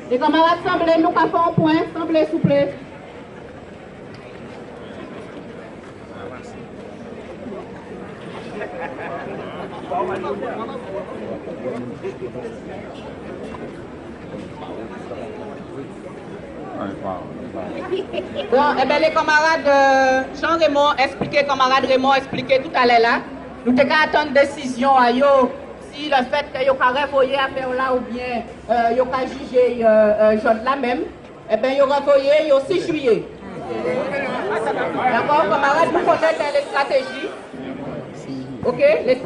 Les camarades, semblez, nous pas faire un point, semblez, s'il vous plaît. Bon, eh bien, les camarades, Jean-Raymond expliquait, camarade Raymond expliquait tout à l'heure là. Nous devons attendre une décision à yo, si le fait que yo carré voyer à faire là ou bien yo ka juger Jean là même, eh bien, yo renvoyer au 6 juillet. D'accord, camarades, nous connaissons les stratégies. Ok,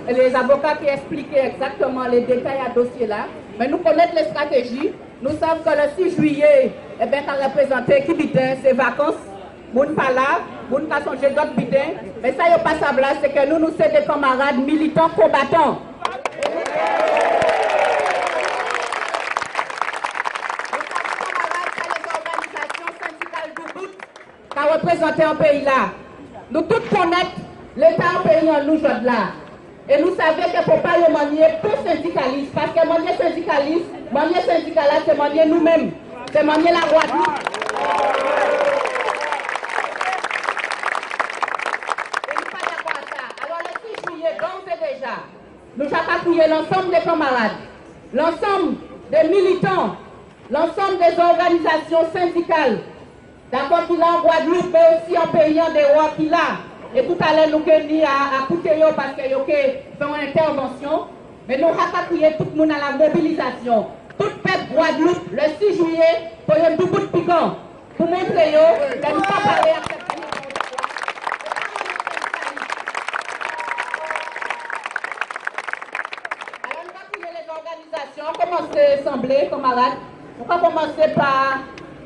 les avocats qui expliquaient exactement les détails à dossier là, mais nous connaissons les stratégies. Nous savons que le 6 juillet, eh bien, quand représenté qui bidin, c'est vacances, moun pas là, moun pas songer d'autres bidins, mais ça y pas ça c'est que nous sommes des camarades militants combattants. Qui représenté un pays là. Nous tous connaissons l'État pays en nous là. Et nous savons qu'il ne faut pas le manier peu syndicaliste. Parce que manier syndicaliste, manier syndicaliste, c'est manier nous-mêmes. C'est manier la Guadeloupe. Et nous ne sommes pas d'accord à ça. Alors le 6 juillet, donc c'est déjà, nous avons appuyé l'ensemble des camarades, l'ensemble des militants, l'ensemble des organisations syndicales. D'accord, qu'il a en Guadeloupe, mais aussi en payant des rois qu'il a. Et tout à l'heure, nous avons dit à Kouteyo parce que nous avons fait une intervention. Mais nous avons appuyé tout le monde à la mobilisation. Tout le peuple Guadeloupe, le 6 juillet, pour un tout bout de piquant. Pour montrer que nous ne pas parler à cette alors, nous allons appuyer les organisations. Commencer à assembler, camarades. On va commencer par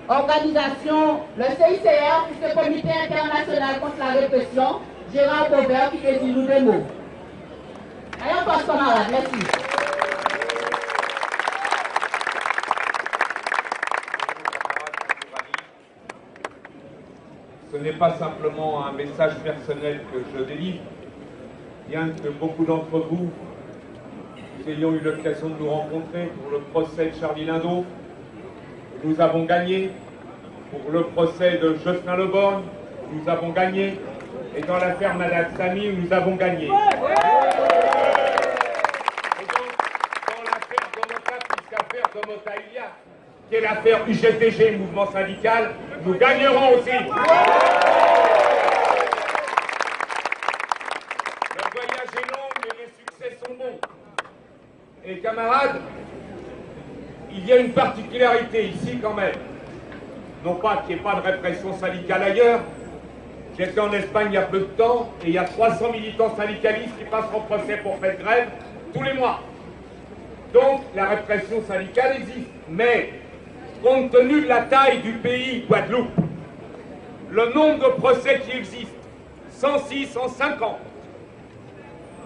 organisation, le CICR, qui est le Comité international contre la répression, Gérard Gobert, qui fait nous des mots. Allez, on passe camarades, merci. Ce n'est pas simplement un message personnel que je délivre, bien que beaucoup d'entre vous ayons eu l'occasion de nous rencontrer pour le procès de Charlie Lindon. Nous avons gagné. Pour le procès de Jocelyn Leborgne, nous avons gagné. Et dans l'affaire Madame Samy, nous avons gagné. Et donc, dans l'affaire Domota, puisqu'affaire Domota il y a, qui est l'affaire UGTG, mouvement syndical, nous gagnerons aussi. Le voyage est long, mais les succès sont bons. Et camarades, il y a une particularité ici quand même. Non pas qu'il n'y ait pas de répression syndicale ailleurs. J'étais en Espagne il y a peu de temps et il y a 300 militants syndicalistes qui passent en procès pour faire grève tous les mois. Donc la répression syndicale existe. Mais compte tenu de la taille du pays Guadeloupe, le nombre de procès qui existent, 106, 150,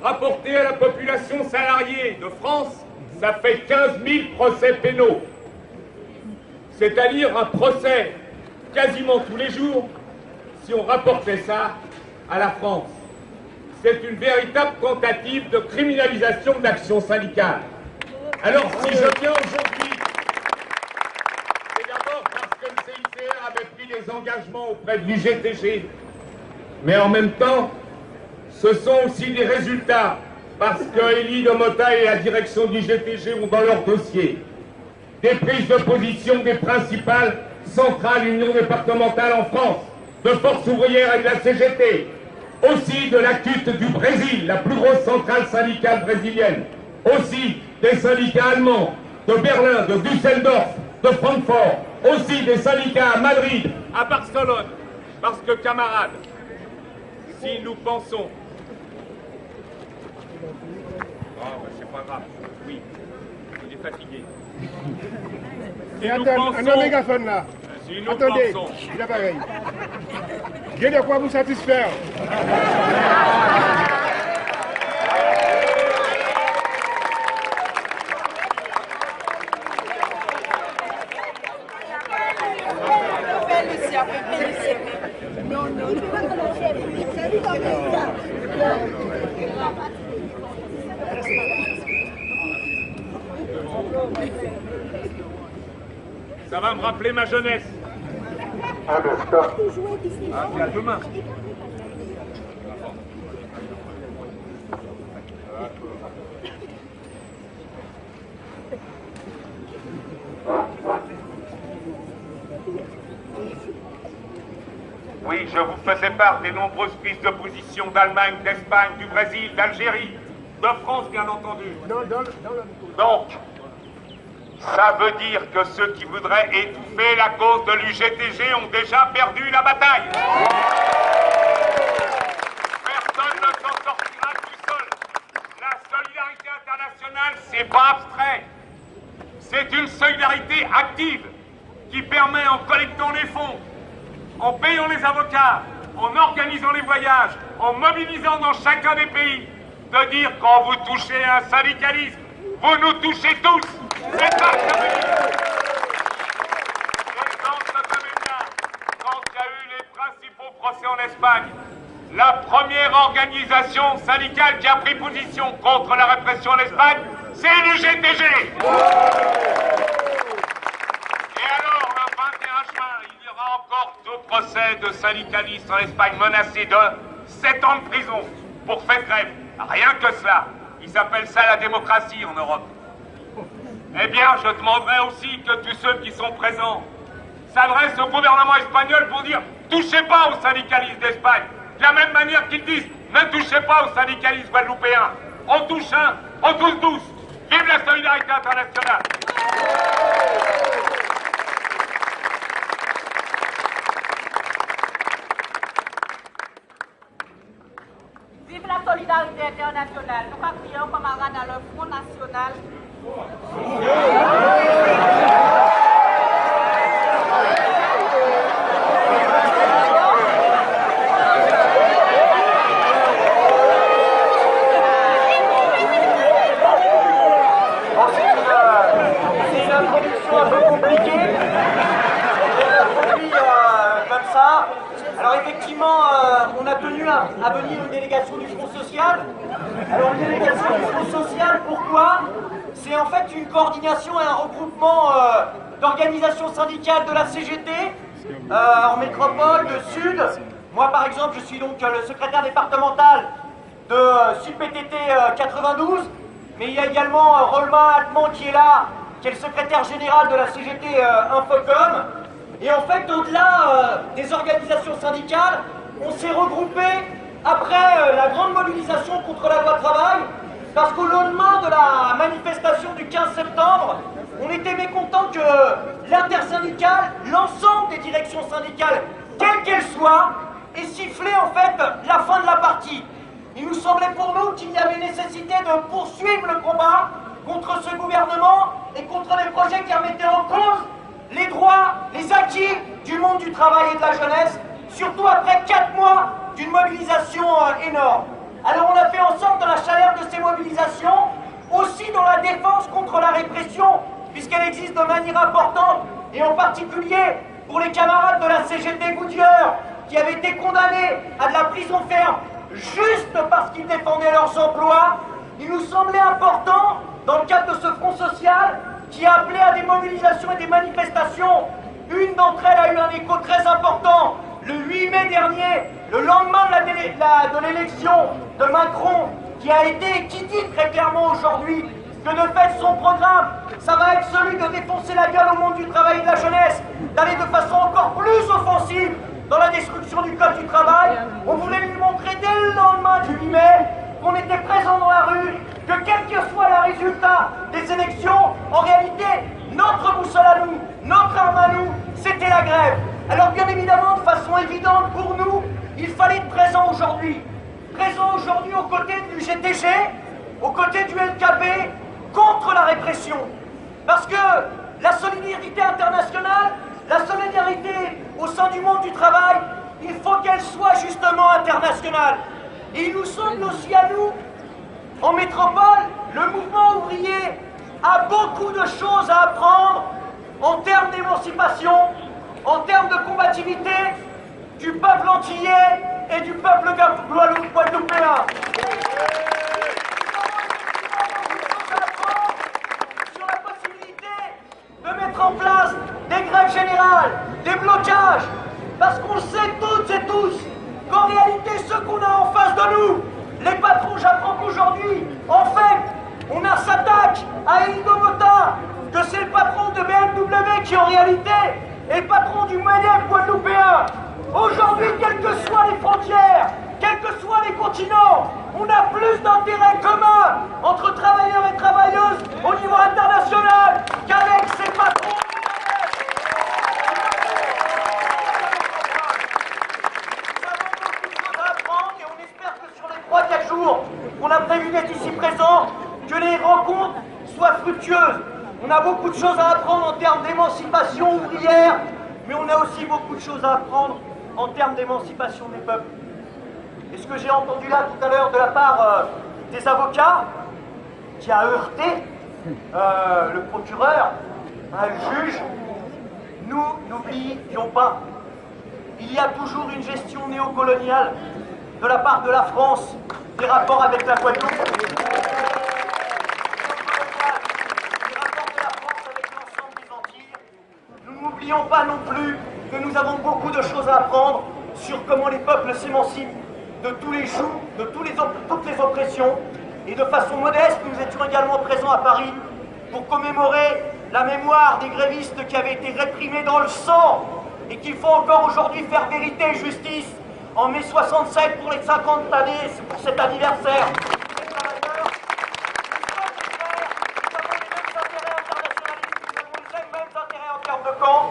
rapporté à la population salariée de France, ça fait 15 000 procès pénaux. C'est-à-dire un procès quasiment tous les jours, si on rapportait ça à la France. C'est une véritable tentative de criminalisation de l'action syndicale. Alors si je viens aujourd'hui, c'est d'abord parce que le CICR avait pris des engagements auprès du GTG, mais en même temps, ce sont aussi des résultats, parce que Élie Domota et la direction du GTG ont dans leur dossier des prises de position des principales centrales unions départementales en France, de Force ouvrière et de la CGT, aussi de la CUT du Brésil, la plus grosse centrale syndicale brésilienne, aussi des syndicats allemands, de Berlin, de Düsseldorf, de Francfort, aussi des syndicats à Madrid, à Barcelone, parce que camarades, si nous pensons... c'est pas grave, oui, il est fatigué. Et attends, un mégaphone là. Si nous attendez, pensons... il est pareil. J'ai de quoi vous satisfaire. Ça va me rappeler ma jeunesse. Ah ben, stop. Ah, c'est à demain. Oui, je vous faisais part des nombreuses prises de position d'Allemagne, d'Espagne, du Brésil, d'Algérie, de France, bien entendu. Donc, ça veut dire que ceux qui voudraient étouffer la cause de l'UGTG ont déjà perdu la bataille. Personne ne s'en sortira tout seul. La solidarité internationale, c'est pas abstrait. C'est une solidarité active qui permet, en collectant les fonds, en payant les avocats, en organisant les voyages, en mobilisant dans chacun des pays, de dire quand vous touchez un syndicalisme, vous nous touchez tous. C'est ça que ça veut dire. Et dans ce domaine-là, quand il y a eu les principaux procès en Espagne, la première organisation syndicale qui a pris position contre la répression en Espagne, c'est l'UGTG. Et alors, le 21 juin, il y aura encore 2 procès de syndicalistes en Espagne menacés de 7 ans de prison pour fait de grève. Rien que cela. Ils appellent ça la démocratie en Europe. Eh bien, je demanderai aussi que tous ceux qui sont présents s'adressent au gouvernement espagnol pour dire « Touchez pas aux syndicalistes d'Espagne ». De la même manière qu'ils disent « Ne touchez pas aux syndicalistes guadeloupéens ». On touche un, on touche 12. Vive la solidarité internationale. Vive la solidarité internationale. Nous prions camarades dans le Front National. C'est une introduction un peu compliquée. Elle a produit comme ça. Alors effectivement, on a tenu à venir une délégation du Front Social. Alors une délégation du Front Social, pourquoi? C'est en fait une coordination et un regroupement d'organisations syndicales de la CGT en métropole, de Sud. Moi par exemple, je suis donc le secrétaire départemental de Sud-PTT 92. Mais il y a également Rolma Altman qui est là, qui est le secrétaire général de la CGT Infocom. Et en fait, au-delà des organisations syndicales, on s'est regroupés après la grande mobilisation contre la loi travail, parce qu'au lendemain de la manifestation du 15 septembre, on était mécontents que l'intersyndicale, l'ensemble des directions syndicales, quelles qu'elles soient, aient sifflé en fait la fin de la partie. Il nous semblait pour nous qu'il y avait nécessité de poursuivre le combat contre ce gouvernement et contre les projets qui remettaient en cause les droits, les acquis du monde du travail et de la jeunesse, surtout après 4 mois d'une mobilisation énorme. Alors on a fait en sorte, dans la chaleur de ces mobilisations, aussi dans la défense contre la répression, puisqu'elle existe de manière importante, et en particulier pour les camarades de la CGT Goodyear, qui avaient été condamnés à de la prison ferme juste parce qu'ils défendaient leurs emplois, il nous semblait important, dans le cadre de ce front social, qui a appelé à des mobilisations et des manifestations. Une d'entre elles a eu un écho très important. Le 8 mai dernier, le lendemain de l'élection de Macron, qui a été, qui dit très clairement aujourd'hui que de fait son programme, ça va être celui de défoncer la gueule au monde du travail et de la jeunesse, d'aller de façon encore plus offensive dans la destruction du code du travail. On voulait lui montrer dès le lendemain du 8 mai qu'on était présent dans la rue, que quel que soit le résultat des élections, en réalité, notre boussole à nous, notre arme à nous, c'était la grève. Alors bien évidemment, de façon évidente pour nous, il fallait être présent aujourd'hui. Présent aujourd'hui aux côtés du GTG, aux côtés du LKP, contre la répression. Parce que la solidarité internationale, la solidarité au sein du monde du travail, il faut qu'elle soit justement internationale. Et il nous semble aussi à nous, en métropole, le mouvement ouvrier a beaucoup de choses à apprendre en termes d'émancipation, en termes de combativité du peuple antillais et du peuple guadeloupéen. Sur la possibilité de mettre en place des des blocages, parce qu'on sait toutes et tous qu'en réalité, ceux qu'on a en face de nous, les patrons, j'apprends qu'aujourd'hui, en fait, on s'attaque à Endo Mota, que c'est le patron de BMW qui en réalité est le patron du MEDEF guadeloupéen. Aujourd'hui, quelles que soient les frontières, quels que soient les continents, on a plus d'intérêts communs entre travailleurs et travailleuses au niveau international qu'avec ces patrons. On a prévu d'être ici présent, que les rencontres soient fructueuses. On a beaucoup de choses à apprendre en termes d'émancipation ouvrière, mais on a aussi beaucoup de choses à apprendre en termes d'émancipation des peuples. Et ce que j'ai entendu là tout à l'heure de la part des avocats, qui a heurté le procureur, le juge, nous n'oublions pas, il y a toujours une gestion néocoloniale de la part de la France des rapports avec la Guadeloupe, des rapports de la France avec l'ensemble des Antilles. Nous n'oublions pas non plus que nous avons beaucoup de choses à apprendre sur comment les peuples s'émancipent de tous les jougs, de toutes les oppressions. Et de façon modeste, nous étions également présents à Paris pour commémorer la mémoire des grévistes qui avaient été réprimés dans le sang et qu'il faut encore aujourd'hui faire vérité et justice. En mai 67, pour les 50 années, pour cet anniversaire, les travailleurs, nous avons les mêmes intérêts internationalistes, nous avons les mêmes intérêts en termes de camp.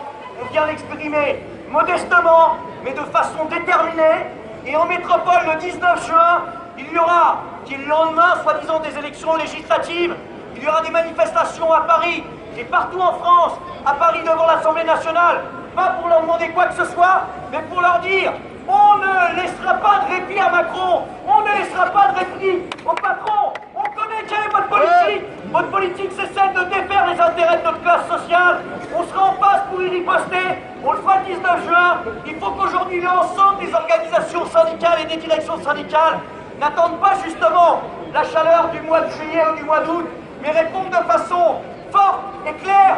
On vient l'exprimer modestement, mais de façon déterminée. Et en métropole, le 19 juin, il y aura, qui est le lendemain, soi-disant, des élections législatives, il y aura des manifestations à Paris et partout en France, à Paris devant l'Assemblée nationale, pas pour leur demander quoi que ce soit, mais pour leur dire: on ne laissera pas de répit à Macron, on ne laissera pas de répit au patron. On connaît quelle est votre politique. Votre politique, c'est celle de défaire les intérêts de notre classe sociale. On sera en face pour y riposter. On le fera le 19 juin. Il faut qu'aujourd'hui, l'ensemble des organisations syndicales et des directions syndicales n'attendent pas justement la chaleur du mois de juillet ou du mois d'août, mais répondent de façon forte et claire.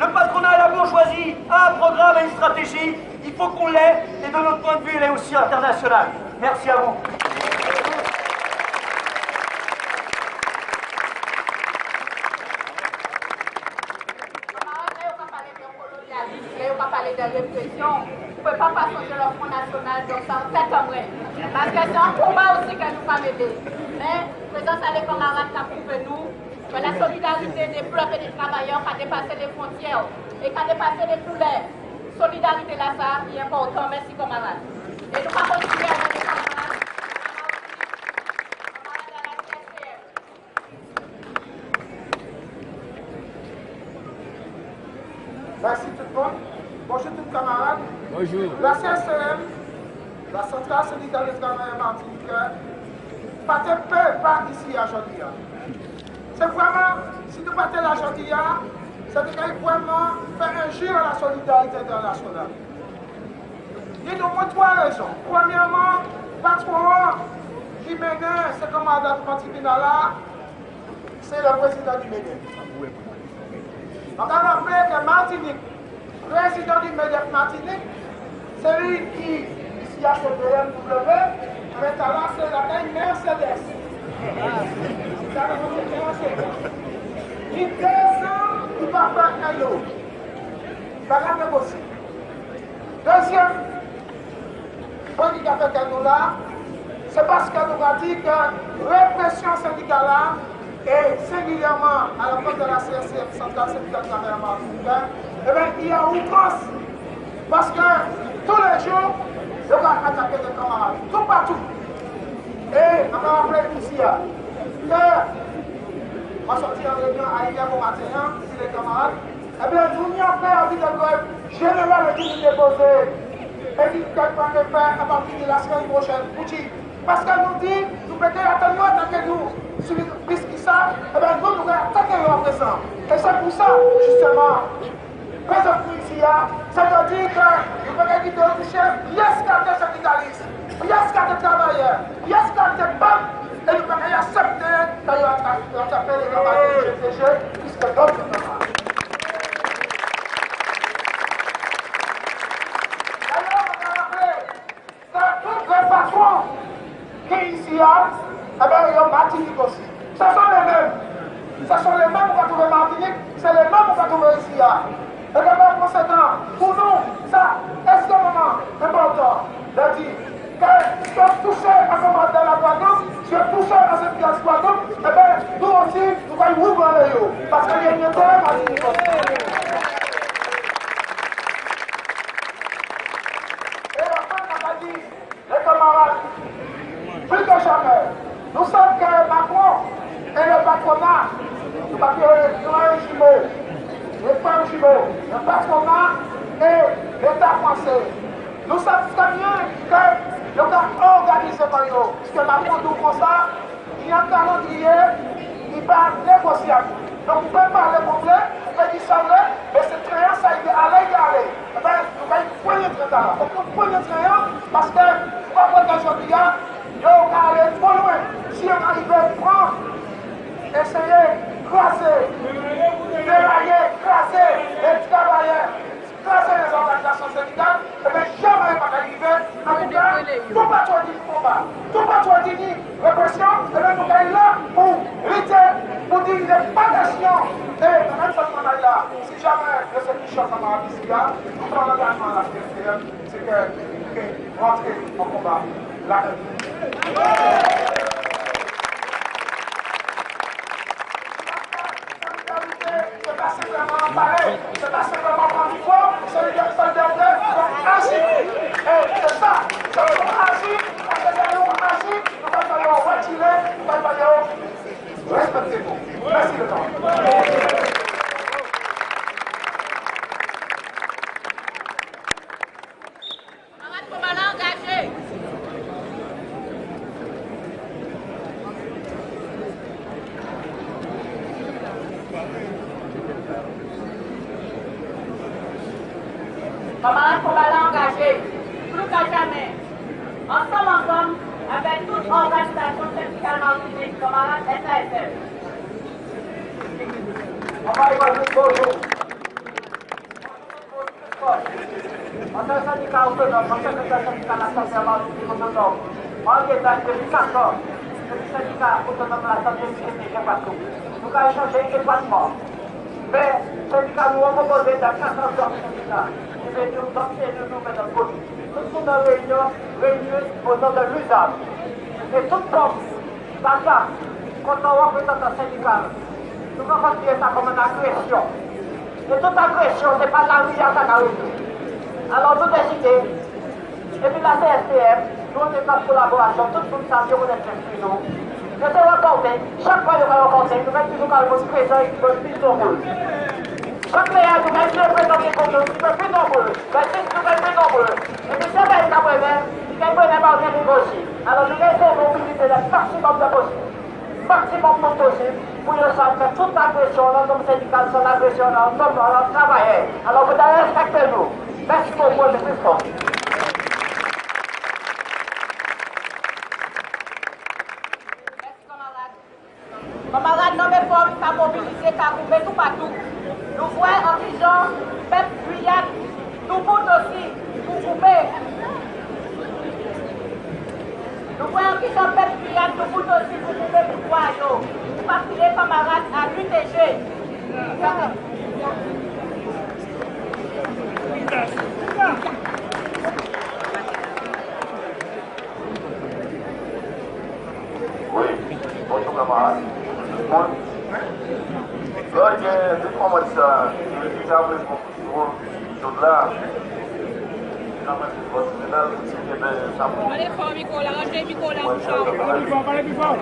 Le patronat et la bourgeoisie a un programme et une stratégie. Il faut qu'on l'ait, et de notre point de vue, elle est aussi internationale. Merci à vous. On va parler de répression. Vous ne pouvez pas passer leur Front National, donc ça en fait un vrai. Parce que c'est un combat aussi que nous sommes aidés. Mais, présence à les camarades qui a prouvé nous que la solidarité des peuples et des travailleurs a dépassé les frontières et qui a dépassé les couleurs. Solidarité là, ça est important. Merci, camarades. Et nous allons continuer avec les camarades. Camarades à la CSCF. Merci tout le monde. Bonjour tout le camarades. Bonjour. La CSCM, la Centrale syndicale des travailleurs martiniquais, pas de peu pas ici à Jordia. C'est vraiment, si nous partons à Jordia, c'est vraiment faire injure à la solidarité internationale. Il y a au moins trois raisons. Premièrement, patron qui mène ce camarade Matipinala, c'est le président du MEDEF. On va rappeler que Martinique, président du MEDEF Martinique, c'est lui qui, ici à ce BMW, maintenant c'est la taille Mercedes. Ça va vous différencier. Il descend, il va faire un lot. Il va la négocier. Deuxième, quand il a fait un là, c'est parce qu'on nous a dit que répression syndicale là, et singulièrement à la place de la CSCF, Centrale syndicale des travailleurs martiniquais, eh bien, il y a outrance. Parce que tous les jours, on va attaquer des camarades, tout partout. Et on va rappeler ici que, on sortit en réunion à hier au matin, ici les camarades, eh bien, nous n'y avons pas envie de grève générale qui nous déposer. Et qui peut faire à partir de la semaine prochaine. Parce qu'elle nous dit, nous pouvons attaquer nous sur le risque qui ça, eh bien, nous devons attaquer en présent. Et c'est pour ça, justement, présent ici, ça veut dire que nous pouvons quitter le chef, yes, quand des syndicalistes, yes, quand des travailleurs, yes, quand des peuples, et nous pouvons accepter d'ailleurs attaquer les camarades du GTG, puisque d'autres camarades. Ce sont les mêmes qu'on va trouver en Martinique, c'est les mêmes qu'on va trouver ici. Et que par conséquent, pour nous, ça est extrêmement important de dire que si on touche à ce moment de la Guadeloupe, si on touche à cette classe Guadeloupe, eh bien, nous aussi, nous allons ouvrir les yeux. Parce qu'il y a une intérêt Martinique aussi. Et enfin, on a dit, les camarades, plus que jamais, nous savons que Macron et le patronat, nous avons un jumeau, le patronat et l'État français. Nous savons très bien que nous avons organisé par nous. Parce que Macron nous prend ça, il y a un calendrier, il va négociable. Donc vous pouvez parler complet, vous pouvez dire ça, mais cette créance, ça y est allé. Eh bien, nous allons prendre le train là. Donc nous prenons le train parce que, vous voyez qu'aujourd'hui, nous allons aller trop loin. Si on arrive à prendre, essayer, classer, dérailler, classer les travailleurs, classer les organisations syndicales, et bien jamais on va arriver. En tout cas, tout pas trop dit combat, tout pas trop dit répression, et bien nous sommes là pour lutter, pour dire qu'il n'est pas question. Et même cette manière-là, si jamais de ce qui change en Arabie, nous prenons l'engagement à la CFTM, c'est que rentrer en combat la c'est pas simplement pareil, c'est pas simplement prendre du poids, c'est le solidarité, donc agir. Et c'est ça, c'est agir, parce que derrière on agit, nous ne pouvons pas retirer, nous ne pouvons pas respecter-nous. Merci le temps. Camarades combattants engagés, plus que jamais, ensemble, avec toute organisation syndicale martinique, camarades SASF. On va y voir juste bonjour. En tant que syndicat autonome, en tant que syndicat national martinique autonome, on est dans depuis 4 ans, le syndicat autonome de la santé et partout. Nous avons échangé étroitement. Mais le syndicat nous a proposé dans 4 ans de syndicat. Nous faisons tout le monde en réunion, réunis au nom de l'usage. Et tout le monde, par ça, quand on représente un syndicat, nous avons considéré ça comme une agression. Et toute agression, ce n'est pas la rue à sa alors nous décidons, et puis la CSTM, nous on est en collaboration, tout le monde sait qu'on est plus nous. Je te rapporte, chaque fois que nous allons rencontrer, nous mettons toujours quand même présent et qui veut plus de rôle. Chaque léa, nous mettons le président qui veut plus nombreux, nous mettons plus nombreux. Et puis c'est vrai qu'après même, il y a une bonne émergence aussi. Alors nous essayons de mobiliser le maximum de possible. Maximum de possible pour le faire toute l'agression dans nos syndicats, son agression dans nos travailleurs. Alors vous devez respecter nous. Merci beaucoup, M. Christophe. Merci, camarades. Camarades, non mais formes, ça mobilisé, ça coupé tout partout. Nous voyons en disant, peuple Guyane, tout le monde aussi, pour couper. Nous voyons en disant, peuple Guyane, tout le monde aussi, pour couper pour voir. Vous partez les camarades à l'UTG. Oui, bonjour camarades. Bon. Là, il y a 2-3 mois de ça, je me suis appelé pour ce chose-là. Allez, fort, Miko, la rangée, Miko, la rangée. Parlez plus fort.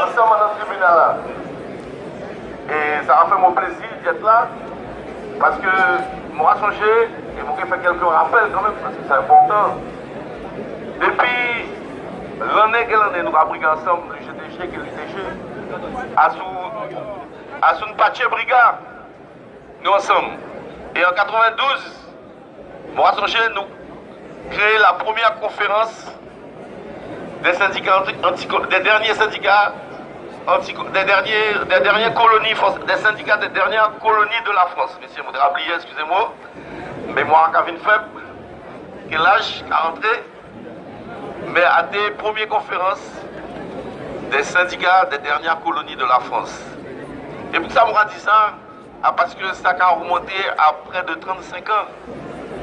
Ensemble dans le tribunal là. Et ça a fait mon plaisir d'être là. Parce que moi, songé, et moi, fait quelques rappels quand même, parce que c'est important. Depuis l'année, nous avons pris ensemble le GTG et l'UTG à une patchée brigade. Nous ensemble. Et en 92, moi, songé, nous créé la première conférence des syndicats des derniers syndicats des dernières colonies des syndicats des dernières colonies de la France. Monsieur, vous devez oublier, excusez-moi, mémoire qui a une faible, quel âge, 40 ans, mais à des premières conférences des syndicats des dernières colonies de la France. Et pour ça, on dit ça, parce que ça a remonté à près de 35 ans.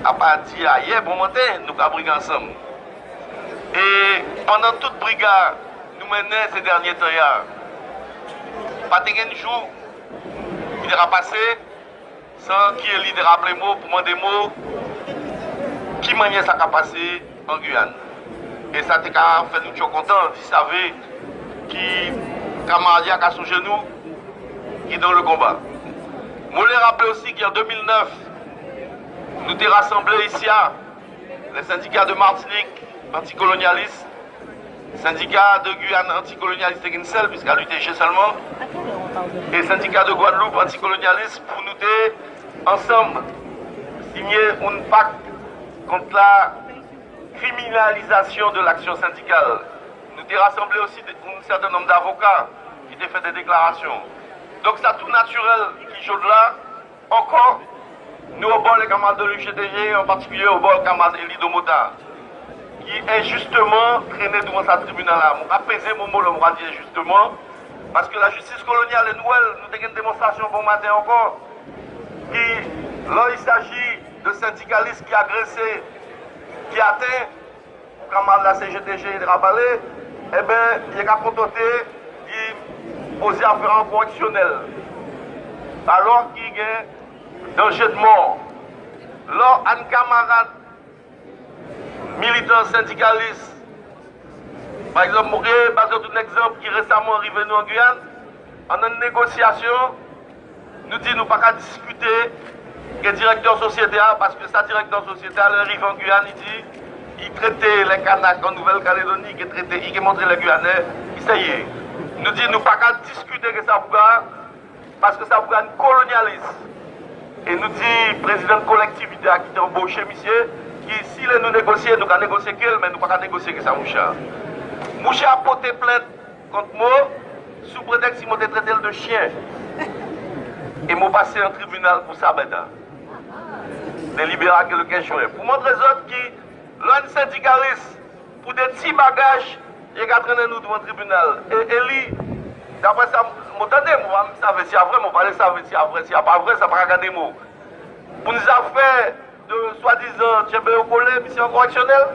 À partir d'hier, bon matin, nous avons brigué ensemble. Et pendant toute brigade, nous menons ces derniers temps, pas de jour qui sera passé sans qu'il y ait l'idée de rappeler mots pour demander mots qui maniait ça a passé en Guyane. Et ça t'a fait nous très contents, vous savez, qui camarade à son genou, qui est dans le combat. Je voulais rappeler aussi qu'en 2009, nous étions rassemblés ici, les syndicats de Martinique anticolonialistes, syndicats de Guyane anticolonialistes et Guinsel, puisqu'à l'UTG seulement, et syndicats de Guadeloupe anticolonialistes, pour nous ensemble signer un pacte contre la criminalisation de l'action syndicale. Nous avons rassemblé aussi un certain nombre d'avocats qui ont fait des déclarations. Donc c'est tout naturel qui joue là. Encore, nous au bord les camarades de l'UGTG, en particulier au bord des camarades Elie Domota, qui est justement traîné devant sa tribunal-là. Je vais apaiser mon mot, je vais dire justement, parce que la justice coloniale est nouvelle. Nous avons une démonstration bon matin encore. Là, il s'agit de syndicalistes qui agressés, qui atteint le camarade de la CGTG de Rabalé, eh bien, il est à contenter de poser affaire en correctionnel. Alors qu'il y a danger de mort. Là, un camarade militant syndicaliste, par exemple, je vais donner un exemple qui est récemment arrivé nous en Guyane, en une négociation, nous disons nous pas qu'à discuter que le directeur société parce que sa directeur société arrive en Guyane, il dit il traitait les Kanaks en Nouvelle-Calédonie, il montrait les Guyanais, il sait. Nous disons nous pas qu'à discuter que ça parce que ça vous gagne colonialiste. Et nous dit président de collectivité qui est embauché, monsieur, qui s'il nous négocier, nous allons négocier qu'elle, mais nous ne pouvons pas négocier que ça, Moucha. Moucha a porté plainte contre moi sous prétexte qu'il m'a traité de chien. Et m'a passé en tribunal pour ça maintenant. Délibérat que le 15 juin. Pour montrer aux autres qui, l'un syndicaliste, pour des petits bagages, il a traîné nous devant le tribunal. Et lui, d'après ça, m'entendez, moi, je savais si c'est vrai, moi, je savais si c'est vrai, si c'est pas vrai, ça ne va pas regarder moi. Pour nous affaires de soi-disant, tu es au collège, mission correctionnelle,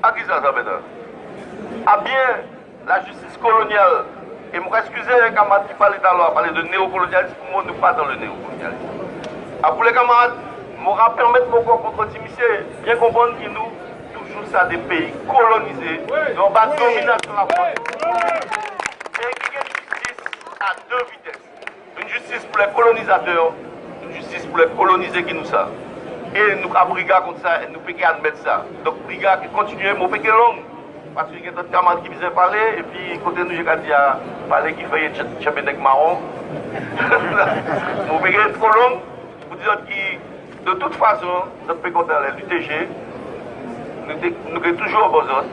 à qui ça maintenant? À bien la justice coloniale. Et je m'excuse les camarades qui parlaient tout à l'heure, parler de néocolonialisme, pour moi, nous ne sommes pas dans le néocolonialisme. Pour les camarades, je vais permettre mon corps contre monsieur, bien comprendre que nous, toujours ça des pays colonisés, dans la domination de la France. Et qu'il y a une justice à deux vitesses. Une justice pour les colonisateurs, une justice pour les colonisés qui nous savent. Et nous avons brigade contre ça, et nous pouvons admettre ça. Donc, brigade qui continue, mon péché long. Parce qu'il y a d'autres camarades qui visaient parler, et puis côté nous, j'ai dit à parler qui fait Tchabenek marron. Mon péché est trop long. Pour dire que, de toute façon, notre péché contre l'UTG, nous sommes toujours besoin.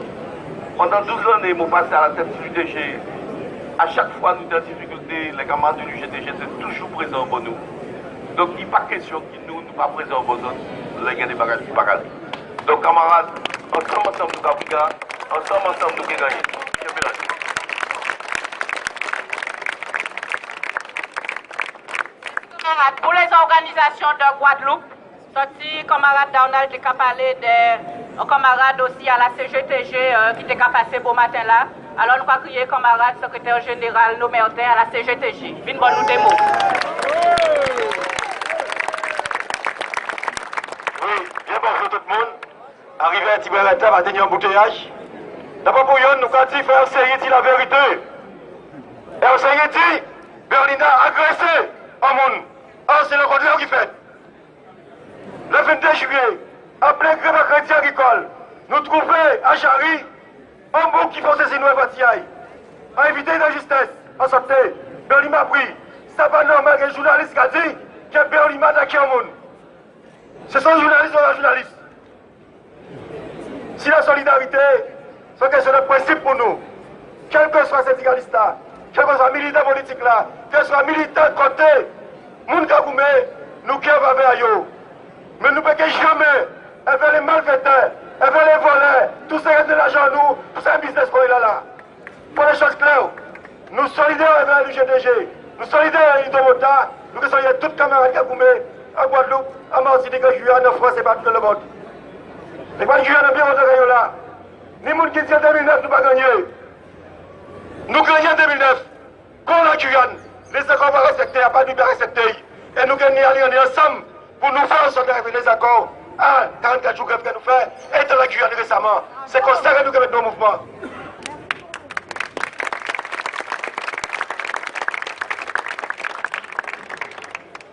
Pendant 12 années, nous passé à la tête de l'UTG. À chaque fois, nous avons des difficultés, les camarades de l'UGTG sont toujours présents pour nous. Donc, il n'est pas question que nous ne sommes pas présents pour nous, les gars des bagages qui parlent. Donc, camarades, ensemble, nous avons brigade. Ensemble, nous avons gagné. Pour les organisations de Guadeloupe, sorti camarade Donald qui a parlé des camarades aussi à la CGTG qui était passé beau matin là. Alors nous avons crié camarade secrétaire général nommé à la CGTJ. Vine bon nous démo. Oui, bien bonjour tout le monde. Arrivé à Tiberata, va tenir un embouteillage. D'abord pour Yon, nous avons dit faire RCI la vérité. RCI dit, Berlina agressé en monde. Ah, c'est le contraire qui fait. Le 22 juillet, après grève à crédit agricole, nous trouvons à Chari un bouc qui fait saisir nous à Batiaï. A éviter l'injustice, en santé. Berlima a pris. Ça pas normal que le journaliste a dit que Berlima a attaqué un monde. Ce sont les journalistes ou les journalistes. Si la solidarité, c'est une question de principe pour nous, quel que soit syndicaliste là, quel que soit militant politique là, quel soit militant de côté, moun Kagoumé, nous qui avons avec eux. Mais nous ne pouvons jamais, avec les malfaiteurs, avec les voleurs, tout ça qui est de l'argent nous, tout ça un business pour là. Pour les choses claires, solidaires avec l'UGTG, nous solidaires avec l'Idomota, nous sommes solidaires tous les camarades qui ont goumé à Guadeloupe, à Martinique, à Guyane, en France et partout dans le monde. Les pas de Guyane bien au là. Ni monde qui dit en 2009, nous pas gagné. Nous gagnons en 2009. Quand la Guyane, les accords vont respecter, il n'y a pas de respecter. Et nous gagnons ensemble pour nous faire en sorte d'arriver les accords à 44 jours que nous faisons et dans la Guyane récemment. C'est comme ça que nous mettons nos mouvements.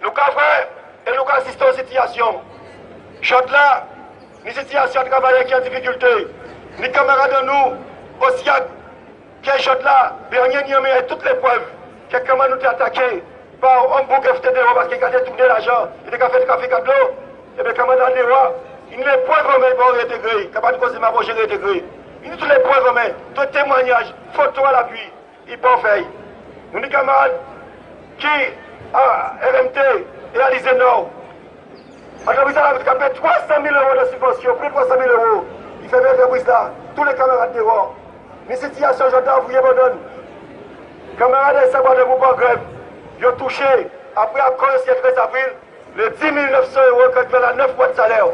Nous avons et nous assistons aux situations. Chante là, une situation de travail qui est en difficulté. Les camarades de nous, aussi qui est chante là, dernier n'y a toutes les preuves que comment nous avons attaqué par un bouc FTD parce qu'il a détourné l'argent, il a fait du trafic de l'eau. Et bien, camarades de l'Ewa, il y a des preuves romaines pour réintégrer, capable de causer ma projet réintégrer. Il y a tous les preuves romaines, tous les témoignages, photos à l'appui, il peut faire. Nous, les camarades qui, à RMT et à l'Isénor, entreprise là, vous avez 300 000 € de subvention, plus de 300 000 €. Il fait bien entreprise là, tous les camarades dehors. Mais cette situation, j'entends, vous y abandonne. Camarades et savoir de vous en grève, ils ont touché, après accord le 13 avril, les 10 900 € quand il fait la 9 mois de salaire.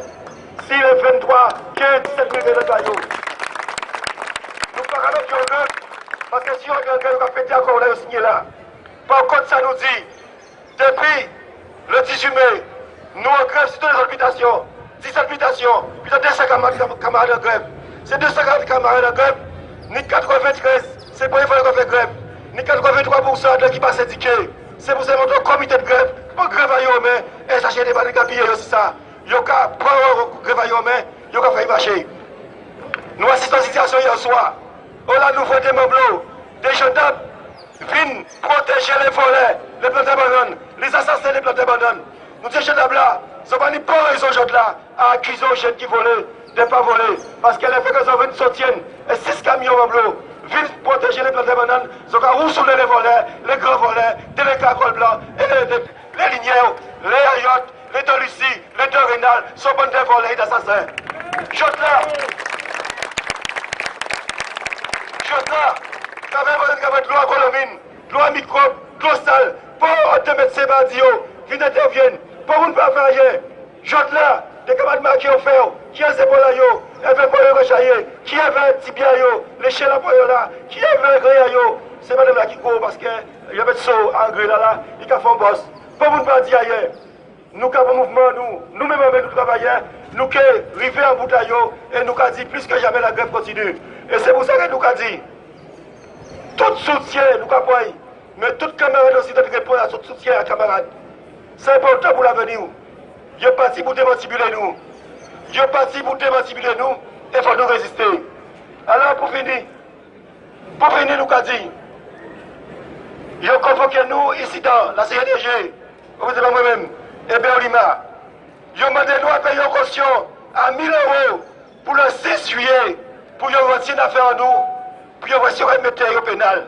Si les 23, 15, 17 000 € de cailloux. Nous ne pouvons pas mettre en grève, parce que si on est en grève, on va péter encore, on l'a signé là. Par contre, ça nous dit, depuis le 18 mai, nous en grève sur toutes les habitations, 10 habitations, puis il y a 200 camarades en grève. Ces 200 camarades en grève, ni 93, c'est pour les faire grève, ni 83% de qui pas syndiqué. C'est pour ça que notre comité de grève, pour grève à Yomé, et sachez des balles de aussi ça. Il y a qu'à prendre grève à Yomé, il y a qu'à faire marcher. Nous assistons à la situation hier soir. On a nouveau des meubles, des gendarmes viennent protéger les volets, les plantes d'abandon, les assassins des plantes d'abandon. Nous disons gendarmes là, ce n'est pas une bonne raison aujourd'hui là à accuser les jeunes qui volaient, de ne pas voler. Parce qu'elle a fait que ça viennent sortir et 6 camions meubles viennent protéger les plantes d'abandon. Ils ont qu'à roussouler les volets, les grands volets, les caroles blancs, et les lignières, les ayottes, les de Lucie, les de Rénal, sont bonnes des volets d'assassins. Chante là. Chante là. Ça va être l'eau à colomine, l'eau à microbes, l'eau sale, pour te mettre ces bandits, qui interviennent, pour ne pas faire rien. Chante là. Des camarades qui ont fait, qui ont fait là, qui ont fait rechailler, qui ont fait tibia, les chiens là, qui ont fait gré, c'est madame là qui court parce qu'il y a des sauts en gré là, ils ont fait un boss. Pour ne pas dire ailleurs, nous avons un mouvement, nous-mêmes, nous travaillons, nous qui arrivons en bouteille et nous avons dit plus que jamais la grève continue. Et c'est pour ça que nous avons dit, tout soutien, nous avons dit, mais tout camarade aussi doit répondre à tout soutien à camarades. C'est important pour l'avenir. Il est parti pour démantibuler nous. Il est parti pour démantibuler nous et il faut nous résister. Alors pour finir, nous avons dit, il a convoqué nous ici dans la CNDG, vous savez moi-même, et Berlima. Il a demandé nous à payer une caution à 1 000 € pour le 6 juillet, pour y retirer une affaire à nous, pour y remettre au pénal.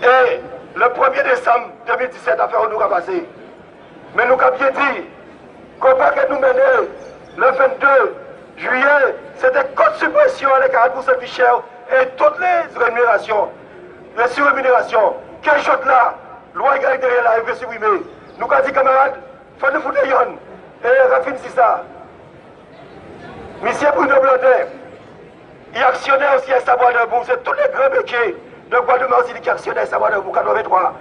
Et le 1er décembre 2017, l'affaire nous a passé. Mais nous avons bien dit, combat que nous menons le 22 juillet, c'était contre suppression à les 40% de cher et toutes les rémunérations, les surrémunérations. Quel chose là, loi égalité derrière la veut supprimer. Nous avons dit, camarades, il faut nous foutre les yon. Et raffine si ça. Monsieur Bruno Blondet, il actionnait aussi à Savoir debout, c'est tous les grands métiers de Guadeloupe aussi qui actionnaient à Savoir debout 83,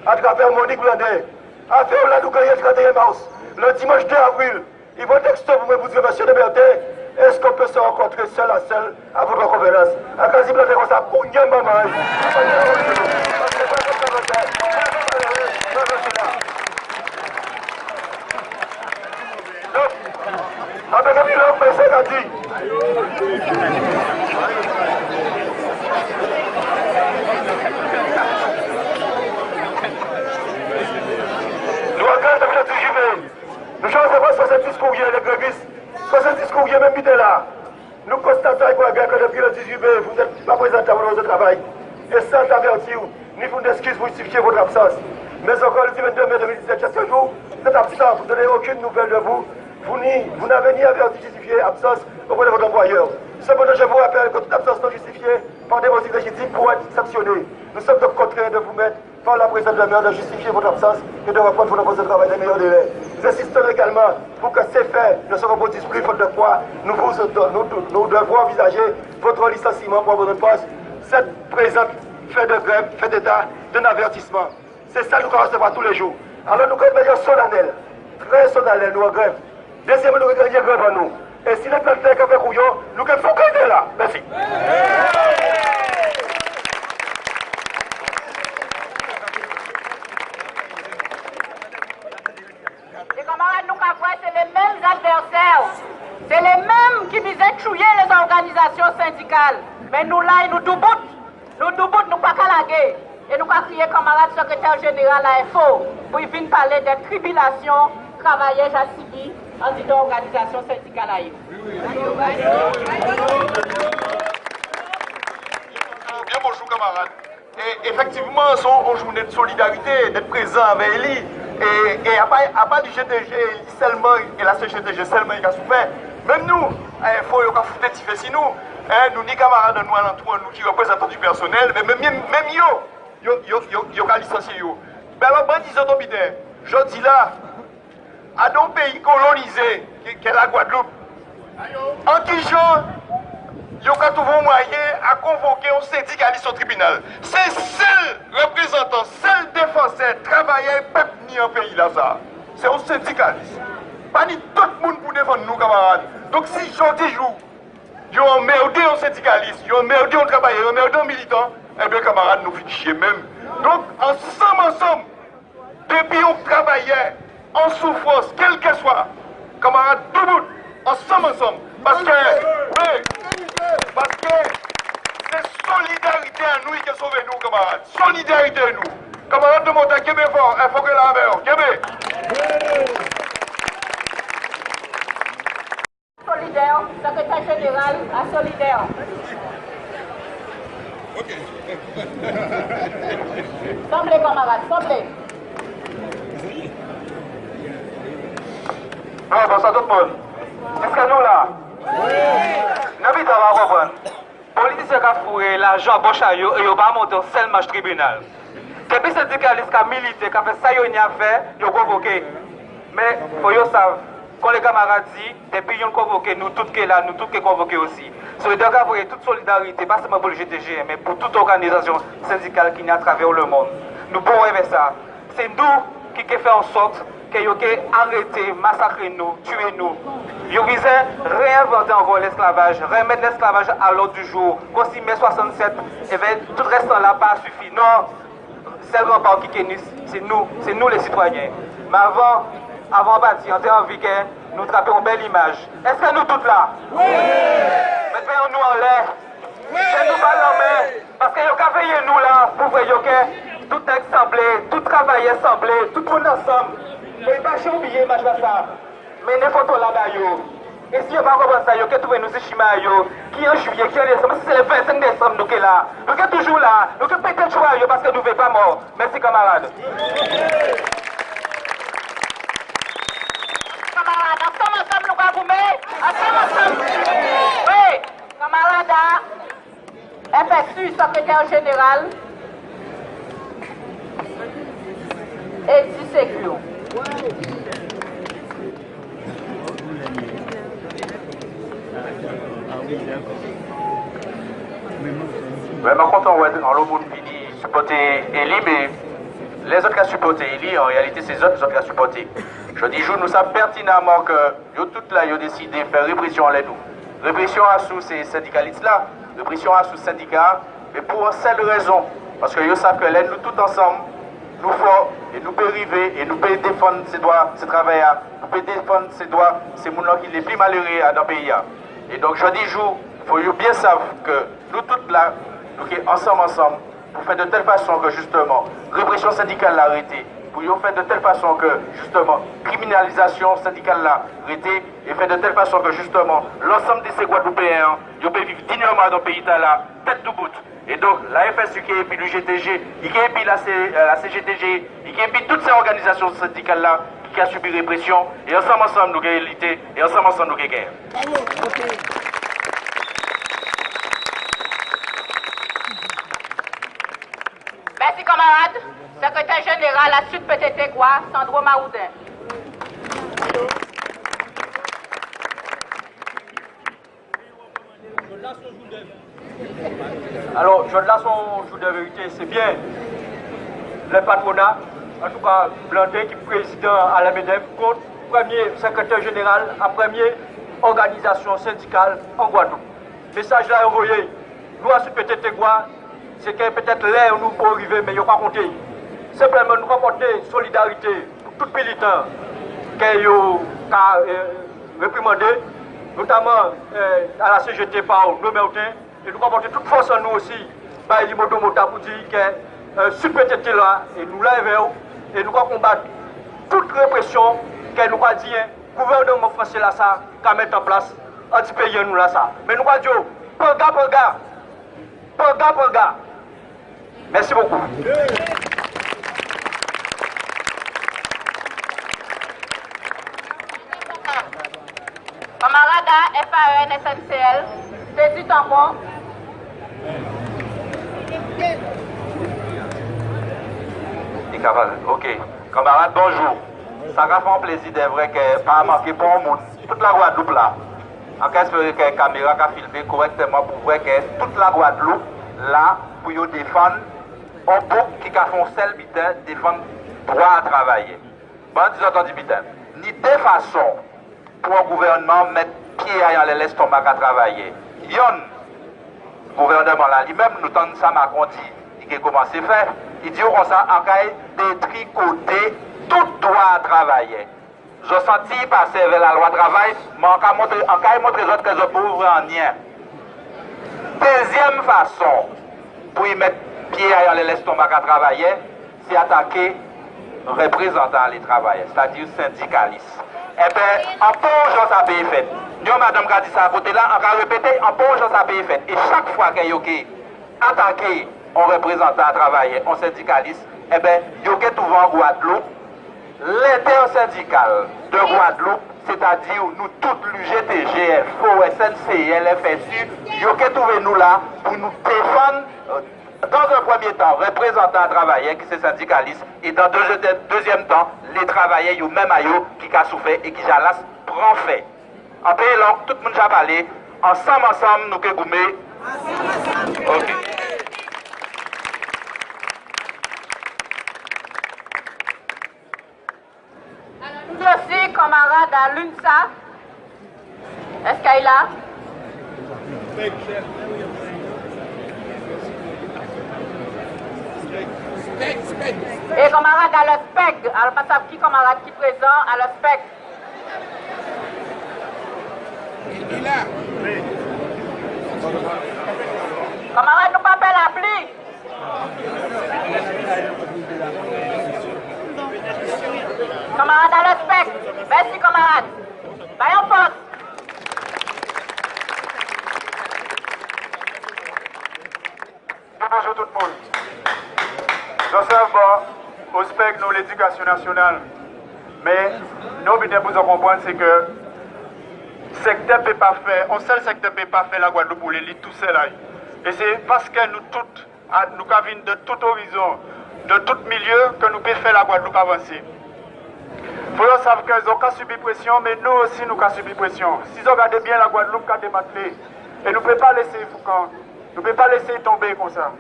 à travers Monique Blondet. À faire là, nous gagnons le 31 mars. Le dimanche 2 avril, ils vont texter pour me dire, monsieur de Berthe, est-ce qu'on peut se rencontrer seul à seul à votre conférence? À quasi blanc comme ça, pour n'y maman. Donc, avec un bilan, c'est ça dit. Nous regardons depuis le 18 mai. Nous changeons 70 courriers, les grévistes. 70 courriers, même qui étaient là. Nous constatons que depuis le 18 mai, vous n'êtes pas présentés à votre travail. Et sans avertir, ni vous d'excuses pour justifier votre absence. Mais encore le 22 mai 2017, chaque jour, vous êtes absent, vous ne donnez aucune nouvelle de vous. Vous n'avez ni averti, justifié absence auprès de votre employeur. Cependant, je vous rappelle que toute absence non justifiée par des motifs légitimes pourra être sanctionnée. Nous sommes donc contraints de vous mettre par la présence de la maire de justifier votre absence et de reprendre votre poste de travail dans les meilleurs délais. Nous insistons également pour que ces faits ne se reproduisent plus, faute de quoi nous devons envisager votre licenciement pour votre poste. Cette présente fait de grève, fait d'état d'un avertissement. C'est ça que nous recevons tous les jours. Alors nous avons une mesure solennelle, très solennelle, nous en grève. Deuxièmement, nous avons une grève à nous. Et si les plantaires qui ont fait couillon, nous avons fait là. Merci. Les camarades, nous avons c'est les mêmes adversaires. C'est les mêmes qui visaient tuer les organisations syndicales. Mais nous là, nous tout bout. Nous pas qu'à la guerre. Et nous avons crié camarade secrétaire général à Info pour venir parler des tribulations travailleuses à Sibi en disant organisation syndicale à Yves. Bien bonjour camarades. Et effectivement, son journée de solidarité, d'être présent avec Eli. Et à part du GTG seulement, et la CGTG seulement, il a souffert. Même nous, il faut foutre des tifs si nous. Nous, ni camarades, nous, alentour, nous qui représentons du personnel, mais même yo ka licencié yo. Mais alors, bandits autobidés, je dis là, à nos pays colonisés, qui est la Guadeloupe, en qui gens, yo ka trouvé un moyen à convoquer un syndicaliste au tribunal. C'est seul représentant, seul défenseur, travailleur, peuple ni en pays là ça. C'est un syndicaliste. Pas ni tout le monde pour défendre nous, camarades. Donc si j'en dis jour, ils ont emmerdé un syndicaliste, ils ont emmerdé un travailleur, ils ont emmerdé un militant, eh bien camarades, nous finissons même. Donc ensemble, depuis on travaillait en souffrance, quel que soit, camarades, tout le monde, ensemble, parce que, c'est solidarité à nous qui a sauvé nous, camarades. Solidarité à nous. Camarades de Montagne, Québec fort, il faut que la mer, Québec. Solidaire, secrétaire général à Solidaire. Semblez camarades, semblez. Bonsoir tout le monde. Est-ce que nous là? Oui. Nous vite à comprendre. Les politiciens qui ont fourré l'argent à Bocha et ils n'ont pas monté au seul match tribunal. Depuis ces syndicalistes qui ont milité, qui ont fait ça, ils ont fait, ils ont convoqué. Mais il faut que vous sachiez, quand les camarades disent, depuis qu'ils ont convoqué, nous tous qui là, nous tous qui convoqués aussi. Solidarité pour toute solidarité, pas seulement pour le GTG, mais pour toute organisation syndicale qui est à travers le monde. Nous pouvons rêver ça. C'est nous qui faisons en sorte que vous arrêtez, massacrer nous, tuer nous. Vous visez réinventer encore l'esclavage, remettre l'esclavage à l'ordre du jour. Quand si mai 67, et bien, tout restant là pas suffit. Non, c'est le rempart qui est c'est nous les citoyens. Mais avant de bâtir, on a envie que nous trapions une belle image. Est-ce que nous tous là? Oui! Mettons-nous en l'air. Oui! Nous pas l'en parce que vous avez veillé nous là pour voir que tout est semblé, tout travail est semblé, tout le monde ensemble. Mais pas oublier match ça. Mais les photos là-bas, et si vous ne comprenez pas ça, vous pouvez nous échimer, qui en juillet, qui en décembre, si c'est le 25 décembre, nous sommes là. Nous sommes toujours là. Nous sommes peut-être choix parce que nous ne sommes pas morts. Merci camarades. Camarades, ensemble, nous allons vous mettre. Ensemble. Oui, camarades, FSU, secrétaire général, et du Sécure. Mais par contre, on va le monde fini supporter Eli, mais les autres qui ont supporté Eli, en réalité, c'est les autres qui ont supporté. Je dis, nous savons pertinemment que tout là, ils ont décidé de faire répression à nous. Répression à sous ces syndicalistes-là, répression à sous syndicats, mais pour une seule raison. Parce que ils savent que là, nous tous ensemble, nous forts, et nous pouvons arriver, et nous pouvons défendre ces droits, ces travailleurs, nous pouvons défendre ces droits, ces gens qui sont les plus malheureux dans le pays. Et donc, je dis, il faut bien savoir que nous tous là, nous sommes ensemble, pour faire de telle façon que justement, répression syndicale l'a arrêtée, pour faire de telle façon que justement, criminalisation syndicale l'a arrêtée, et faire de telle façon que justement, l'ensemble de ces Guadeloupéens, ils peuvent vivre dignement dans le pays là, tête de bout. Et donc, la FSU qui est puis le GTG, qui est puis la CGTG, qui est puis toutes ces organisations syndicales là, qui ont subi répression, et ensemble nous gagnons l'unité, et ensemble nous gagnons. Merci, camarade. Secrétaire général à Sud PTT quoi, Sandro Maoudin. Alors, je là son jour de vérité, c'est bien le patronat, en tout cas Blandin qui est président à la MEDEF, contre premier secrétaire général, à première organisation syndicale en Guadeloupe. Message là envoyé, nous à Sud PTT quoi, c'est que peut-être l'air nous pour arriver, mais il n'y a pas compté. Simplement nous apporter solidarité pour tout militant qui a réprimandé, notamment à la CGT par nos Mertins, et nous apporter toute force en nous aussi, par Limodo Mota pour dire que Sud PTT là, et nous l'avons, et nous combattre toute répression que nous avons dit, le gouvernement français là, ça, qu'à mettre en place, anti-pays nous là, ça. Mais nous avons dit, Panga. Merci beaucoup. Camarade FAEN SNCL, c'est du tampon. Ok. Camarades, bonjour. Ça va faire un plaisir de vrai que pas manquer pour le monde. Toute la Guadeloupe là. En cas que la caméra a filmé correctement pour voir que toute la Guadeloupe là pour défendre un bouc qui a fait seul bitin défendre droit à travailler. Bon, dis entendu bitin. Ni de façon pour un gouvernement mettre pied dans l'estomac à travailler. Yon, gouvernement là lui-même nous tend ça Macron dit, il a commencé à faire. Il dit qu'on ça en cas de tricoter tout droit à travailler. Je senti passer vers la loi travail, mais en cas de montrer les autres que je peux ouvrir en lien. Deuxième façon pour y mettre pied dans l'estomac à travailler, c'est attaquer représentants les travailleurs, c'est-à-dire syndicalistes. Eh bien, en pongeant ça paye fait. Nous, madame, qui a dit ça à côté là, on va répéter, en pongeant ça paye fait. Et chaque fois qu'il y a attaqué un représentant à travailler, un syndicaliste, eh bien, il y a tout en Guadeloupe. L'intersyndical de Guadeloupe, c'est-à-dire nous toutes l'UGTG, FO, SNCI, LFSU, il y a trouvé nous là pour nous défendre dans un premier temps, représentants à travailleurs qui sont syndicalistes, et dans un deuxième temps, les travailleurs même à eux qui ont souffert et qui jalas prend fait. En pays long, tout le monde a parlé, ensemble, nous que goumé. Ok. Nous aussi, camarades à l'UNSA. Est-ce qu'il est là? Et camarade à le SPEC. Alors, pas ça qui camarade qui présent à le SPEC. Il est là. Camarade, nous pas faire la pluie. Camarade à le SPEC. Merci, camarade. Voyons poste. Bonjour tout le monde. J'observe au SPEC, nous, l'éducation nationale. Mais, nous, bien vous en comprendre, c'est que secteur peut pas faire, un seul secteur peut pas faire la Guadeloupe pour l'élite tout seul. Et c'est parce que nous toutes, nous venons de tout horizon, de tout milieu, que nous pouvons faire la Guadeloupe avancer. Il faut savoir qu'ils ont subi pression, mais nous aussi nous avons subi pression. Si vous regardez bien la Guadeloupe, qui a démantelé, et nous ne pouvons pas laisser Foucan, nous ne pouvons pas laisser tomber comme ça.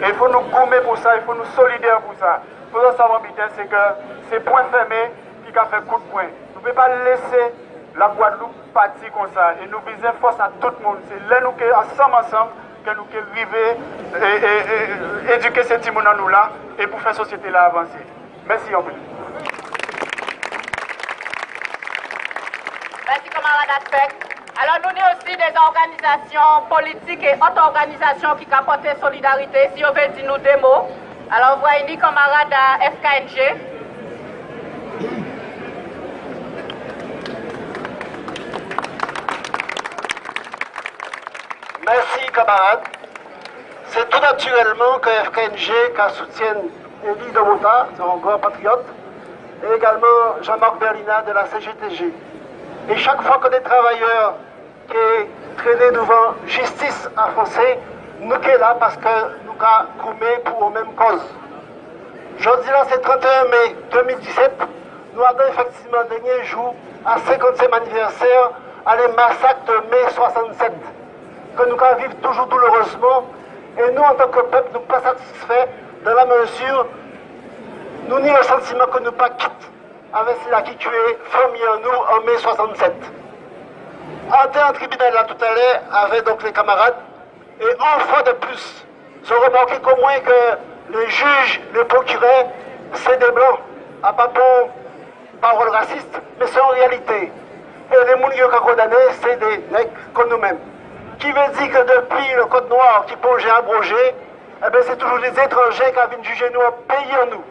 Et il faut nous gommer pour ça, il faut nous solidaires pour ça. Il faut savoir, c'est que c'est point fermé qui a fait coup de poing. Nous ne pouvons pas laisser la Guadeloupe partir comme ça. Et nous visons force à tout le monde. C'est là nous ensemble que nous arrivons et éduquer ces petits nous là et pour faire la société là avancer. Merci en plus. Merci, camarade Aspect. Alors, nous avons aussi des organisations politiques et autres organisations qui apportent solidarité. Si on veut dire nous des mots, alors voyez camarade à FKNG. Merci, camarades. C'est tout naturellement que FKNG qui soutienne Elie Domota, son grand patriote, et également Jean-Marc Berlina de la CGTG. Et chaque fois que des travailleurs qui sont traînés devant justice à français, nous sommes là parce que nous avons gommé pour la même cause. Je dis là, c'est 31 mai 2017, nous avons effectivement le dernier jour, à 55e anniversaire, à les massacres de mai 67, que nous vivons toujours douloureusement. Et nous, en tant que peuple, nous ne sommes pas satisfaits dans la mesure, nous n'avons le sentiment que nous ne pas quitte avec cela qui tuait famille en nous en mai 67. Entré en tribunal là tout à l'heure avec donc les camarades, et une fois de plus, se remarquer qu'au moins que les juges, les procureurs, c'est des blancs, à pas pour parole raciste, mais c'est en réalité. Et les gens qui ont condamné, c'est des nègres comme nous-mêmes. Qui veut dire que depuis le Code noir qui peut abrogé, eh bien c'est toujours les étrangers qui viennent juger nous en pays en nous.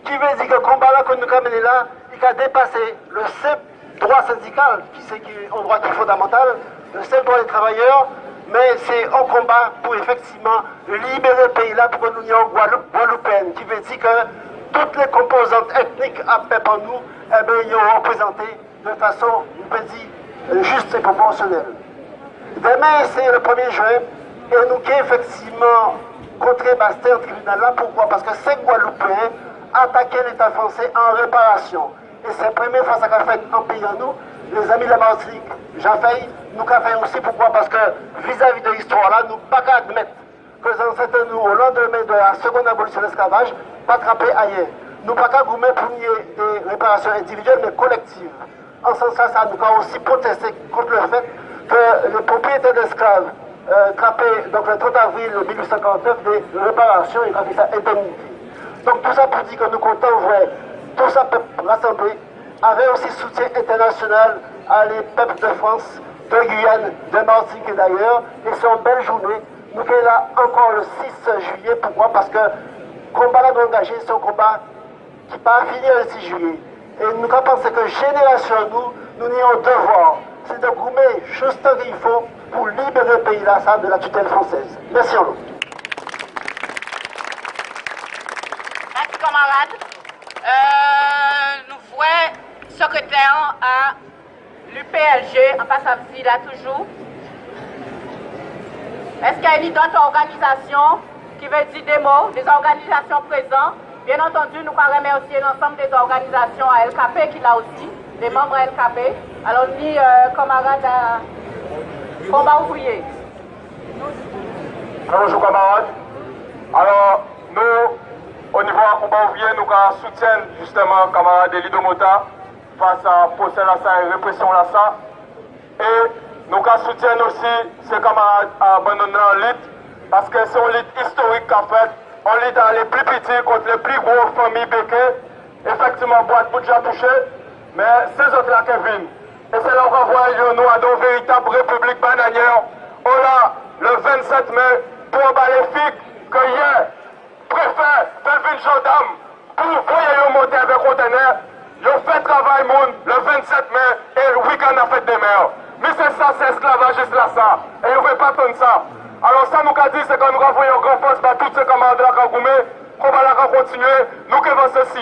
Qui veut dire que le combat là que nous avons mené là, il a dépassé le simple droit syndical, qui c'est un droit qui est fondamental, le simple droit des travailleurs, mais c'est un combat pour effectivement libérer le pays là pour que nous ayons Guadeloupéenne, qui veut dire que toutes les composantes ethniques à peuple en nous, eh bien, ils sont représentées de façon, on peut dire, juste et proportionnelle. Demain, c'est le 1er juin, et nous qui effectivement contre Bastien au tribunal là, pourquoi? Parce que 5 Guadeloupéens attaquaient l'État français en réparation. Et c'est la première fois que ça a fait en pays en nous, les amis de la Martinique, j'en fais, nous avons fait aussi pourquoi? Parce que vis-à-vis de l'histoire là, nous ne pouvons pas admettre que les ancêtres nous, au lendemain de la seconde abolition de l'esclavage, pas attraper ailleurs. Nous ne pouvons pas gommer pour des réparations individuelles mais collectives. En ce sens-là, ça nous a aussi protesté contre le fait que les propriétaires d'esclaves trappés donc le 30 avril 1849 des réparations et quand ça indemnité. Donc tout ça pour dire que nous comptons vrai, tout ça peuple rassemblé avait aussi soutien international à les peuples de France, de Guyane, de Martinique et d'ailleurs. Et c'est une belle journée. Nous sommes là encore le 6 juillet. Pourquoi? Parce que le combat là d'engager, c'est un combat qui n'est pas fini le 6 juillet. Et nous pensons que génération nous avons un devoir, c'est de gommer juste ce qu'il faut pour libérer le pays là, ça, de la tutelle française. Merci à vous. Merci camarades. Nous voyons secrétaire à l'UPLG, en passant ici là toujours. Est-ce qu'il y a une autre organisation qui veut dire des mots, des organisations présentes? Bien entendu, nous allons remercier l'ensemble des organisations à LKP qui l'a aussi, des membres à LKP. Alors, ni camarades à combat ouvrier. Bonjour camarades. Alors, nous, au niveau du combat ouvrier, nous soutenons justement camarades de l'Idomota face à procès là et répression là ça. Et nous soutenons aussi ces camarades à abandonner l'élite parce que c'est une lutte historique qu'a fait. On lit dans les plus petits contre les plus gros familles béquées. Effectivement, boîte pour déjà touché, mais ces autres-là qui viennent. Et c'est là qu'on renvoie nous à nos véritables républiques bananières. On a le 27 mai pour les filles que hier, préfet, Delvin gendarme, pour voyer monter avec conteneur. Ils ont fait travail monde le 27 mai et le week-end a fait des mers. Mais c'est ça, c'est esclavage, c'est là ça. Et ils ne veulent pas attendre ça. Alors ça nous a dit, c'est que nous renvoyons grand force par tous ces camarades là qui ont qu'on va continuer, nous qui avons ceci,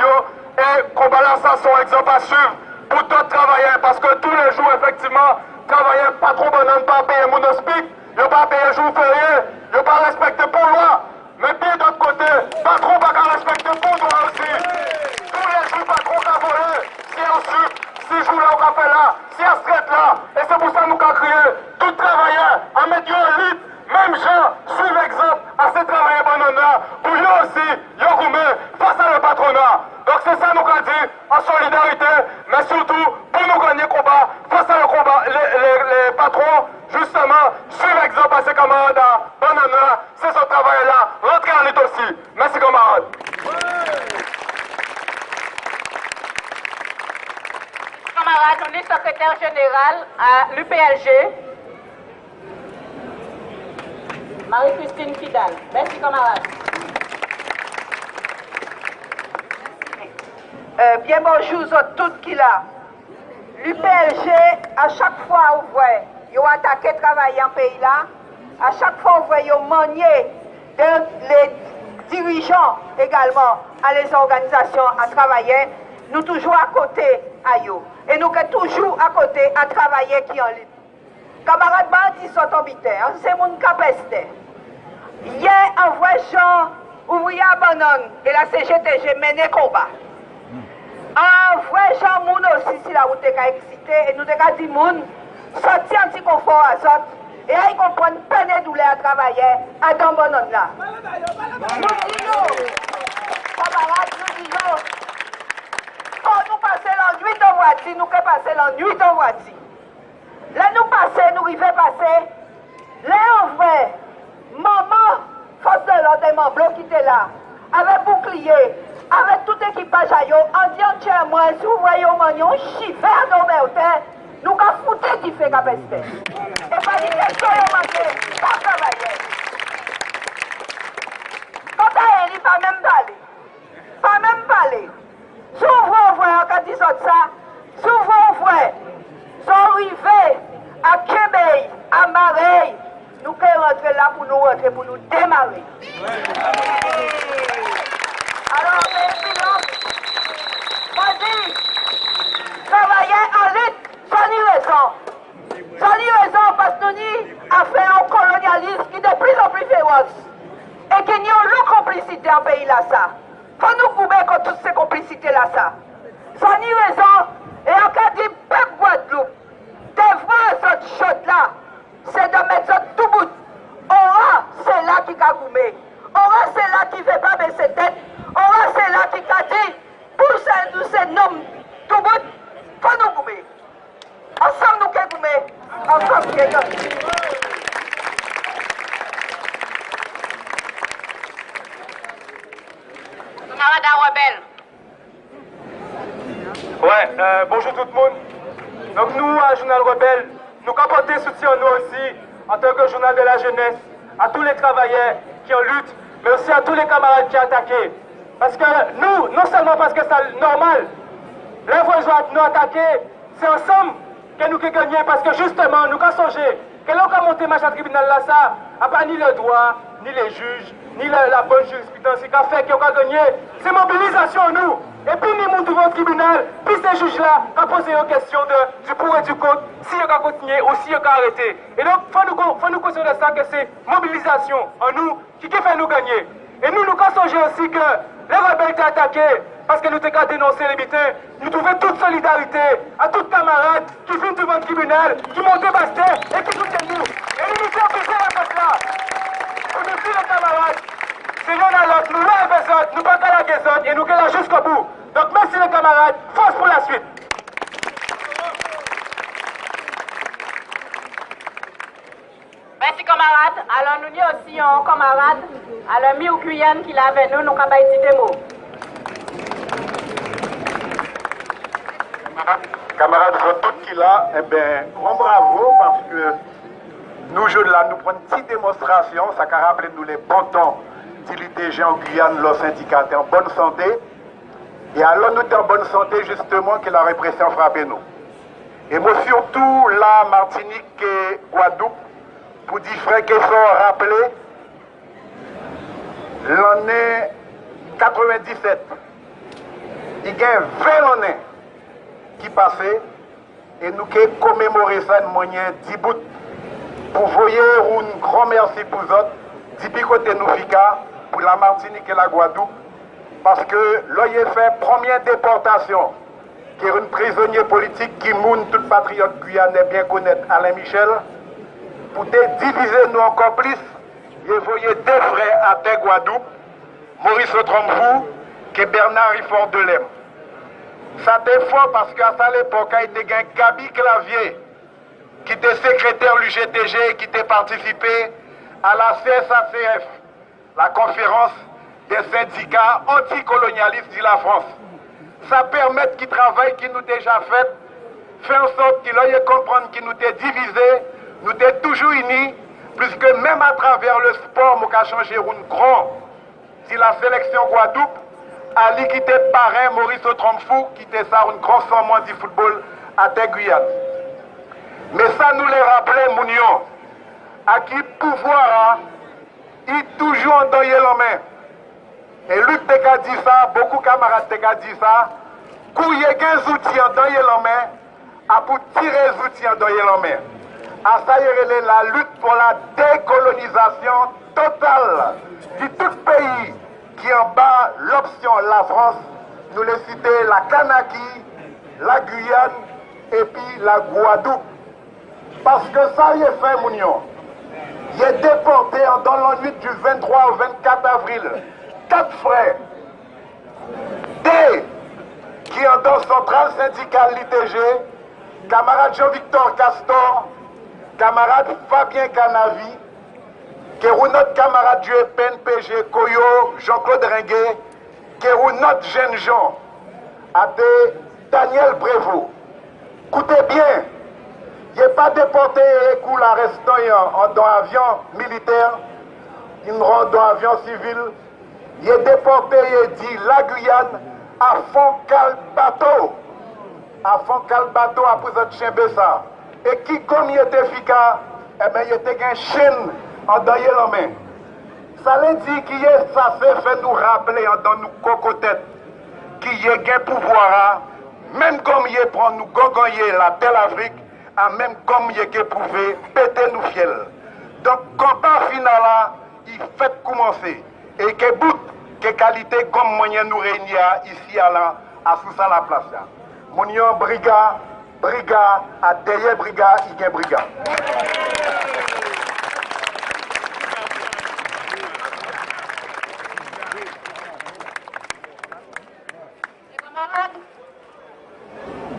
et qu'on balance ça son exemple à suivre pour d'autres travailleurs, parce que tous les jours, effectivement, travailleurs pas trop bonhomme, pas payer mon hospice, ils n'ont pas payé jour férié, ils n'ont pas respecté pour loi, mais bien d'autre côté, pas trop pas respecter pour loi aussi. Tous les jours, pas trop qu'à voler, si on suit, si joue là au café là, si on se traite là, et c'est pour ça que nous avons crié, tout travailleur, en mettant en lutte. Même gens suivent exemple à ces travailleurs bonhonneurs pour eux aussi, ils ont face à le patronat. Donc c'est ça nous avons dit en solidarité, mais surtout pour nous gagner le combat face à le combat, les patrons, justement, suivent exemple à ces camarades bonhonneurs, c'est ce travail-là, rentrez en lutte aussi. Merci camarades. Camarades, on est secrétaire général à l'UPLG. Marie-Christine Fidal. Merci, camarades. Bien bonjour à tous qui là. L'UPLG, à chaque fois, vous voyez, ils ont attaqué le travail en pays là. À chaque fois, vous voyez, ils ont manié les dirigeants également à les organisations à travailler. Nous toujours à côté à eux. Et nous sommes toujours à côté à travailler qui en lutte. Camarades bandits sont embêtés, c'est mon capacité. Hier, en vrai Jean, ouvrier abandonne et la CGTG mené combat. En vrai Jean, moun aussi, si la route est excité, et nous avons dit moun, sorti un petit confort à sorte, et là, ils comprennent peine et douleur à travailler à Dambonon là. Nous disons, camarades, nous disons, quand nous passons la nuit en voiture, nous pouvons passer la nuit en voiture. Là, nous passons, nous arrivons passer, là, en vrai, maman, force de l'ordre, blanc qui était là, avec bouclier, avec tout équipage à yo, en disant, tiens, moi, si vous voyez au magnon, chiffre à nos mères, nous avons foutu qui fait qu'à pester. Et pas une question de manquer, pas travailler. Quand elle n'est pas même parler. Pas même parler. Souvent, frère, quand ils sortent ça, souvent, frère, sont arrivés à Québec, à Marais, nous pouvons rentrer là pour nous rentrer, pour nous démarrer. Alors, vas-y, travailler en lutte, sans ni raison. Sans ni raison, parce que nous avons fait un colonialisme qui est de plus en plus féroce. Et qu'il n'y a aucune complicité en pays là, ça. Faut nous couper contre toutes ces complicités-là, ça. Sans ni raison, et en cas de peuple Guadeloupe, des fois, cette chose-là, c'est de mettre ça tout bout. Aura, c'est là qui a goumé. Aura, c'est là qui ne fait pas baisser tête. Aura, c'est là qui a dit, pour ces noms tout bout, faut nous goumer. Ensemble, nous qui goumer. Ensemble, qui est. Camarade rebelle. Ouais, bonjour tout le monde. Donc nous, à Journal Rebelle, nous apportons soutien nous aussi, en tant que journal de la jeunesse, à tous les travailleurs qui en luttent, mais aussi à tous les camarades qui ont attaqué. Parce que nous, non seulement parce que c'est normal, les voisins nous attaquer, c'est ensemble que nous qui gagnons, parce que justement, nous avons songé que l'on a monté le tribunal là, ça n'a pas ni le droit, ni les juges, ni la bonne jurisprudence qui a fait qu'on a gagné. C'est mobilisation nous. Et puis nous montons devant le tribunal, puis ces juges-là qui ont posé une question du pour et du contre, si ils ont continué ou si ils ont arrêté. Et donc, il faut nous considérer ça que c'est mobilisation en nous qui fait nous gagner. Et nous avons songé aussi que les rebelles étaient attaqués parce que nous avons dénoncé les mitins. Nous trouvons toute solidarité à tous les camarades qui viennent devant le tribunal, qui montent Bastère et qui soutiennent nous. Et nous nous sommes obligés à faire cela. Pour nous dire les camarades, c'est l'un à l'autre, nous l'un avec l'autre, nous ne pas qu'à la guésonne et nous qu'à là jusqu'au bout. Donc merci les camarades, force pour la suite. Merci camarades. Alors nous avons aussi un camarade, alors Miu Kuyen qui l'a avec nous, nous avons dit des mots. Camarades, vous tous qui là, eh bien, grand bravo parce que nous, jeunes là, nous prenons une petite démonstration, ça a rappelé nous les bons temps d'ILITG en Guyane, le syndicat est en bonne santé. Et alors nous sommes en bonne santé justement que la répression frappait nous. Et moi surtout la Martinique et Guadeloupe, pour dire frères qui sont rappelés, l'année 97, il y a 20 années qui passaient et nous qui commémorer ça de moyen 10 bouts pour voyer un grand merci pour vous autres, 10 côté nous fika pour la Martinique et la Guadeloupe. Parce que l'OIE fait première déportation, qui est un prisonnier politique qui moune tout patriote guyanais bien connaître Alain Michel, pour diviser nous encore plus, et voyez deux frères à terre Guadeloupe, Maurice Tromfou, et Bernard Rifort de Lem. Ça était fort parce qu'à l'époque, il y a eu Gabi Clavier, qui était secrétaire du GTG et qui était participé à la CSACF, la conférence des syndicats anticolonialistes de la France. Ça permet qu'ils travaillent, qu'ils nous déjà fait, faire en sorte qu'ils aient comprendre qu'ils nous étaient divisés, nous étions toujours unis, puisque même à travers le sport, nous avons changé un grand. Si la sélection Guadeloupe, Ali qui était parrain, Maurice Tromfou, qui était ça, un grand sommement du football à Guyane. Mais ça nous les rappelait, Mounion, à qui pouvoir, il toujours en donné la main. Et Luc t'a dit ça, beaucoup de camarades t'a dit ça, qu'il y ait des outils en donné la main, à pour tirer les outils en donné la main. À ça, il y a la lutte pour la décolonisation total de tout pays qui en bat l'option la France, nous les citer la Kanaki, la Guyane et puis la Guadeloupe. Parce que ça y est fait, Mounion. Il est déporté dans la nuit du 23 au 24 avril. 4 frères. D, qui est dans centrale syndicale l'ITG, camarade Jean-Victor Castor, camarade Fabien Canavi, qui est notre camarade du PNPG, Koyo, Jean-Claude Ringuet, qui est notre jeune Jean, Daniel Prévost. Écoutez bien, il n'est pas déporté et coup l'arrestant dans avion militaire, il rentre dans avion civil, il est déporté et dit la Guyane à fond cal bateau. À fond cal bateau après cette Bessa. Et qui comme il était efficace, eh bien il était un chien en daillé la main. Ça veut dire qu'il est ça fait nous rappeler dans nos cocotettes qu'il y a un pouvoir, même comme il est prend nous gogoyer la belle Afrique, même comme il est prouvé péter nous fiel. Donc combat final là, il fait commencer. Et que bout, que qualité comme moyen nous réunir ici à sous ça la place là. Mounion briga, à derrière briga, il y a briga.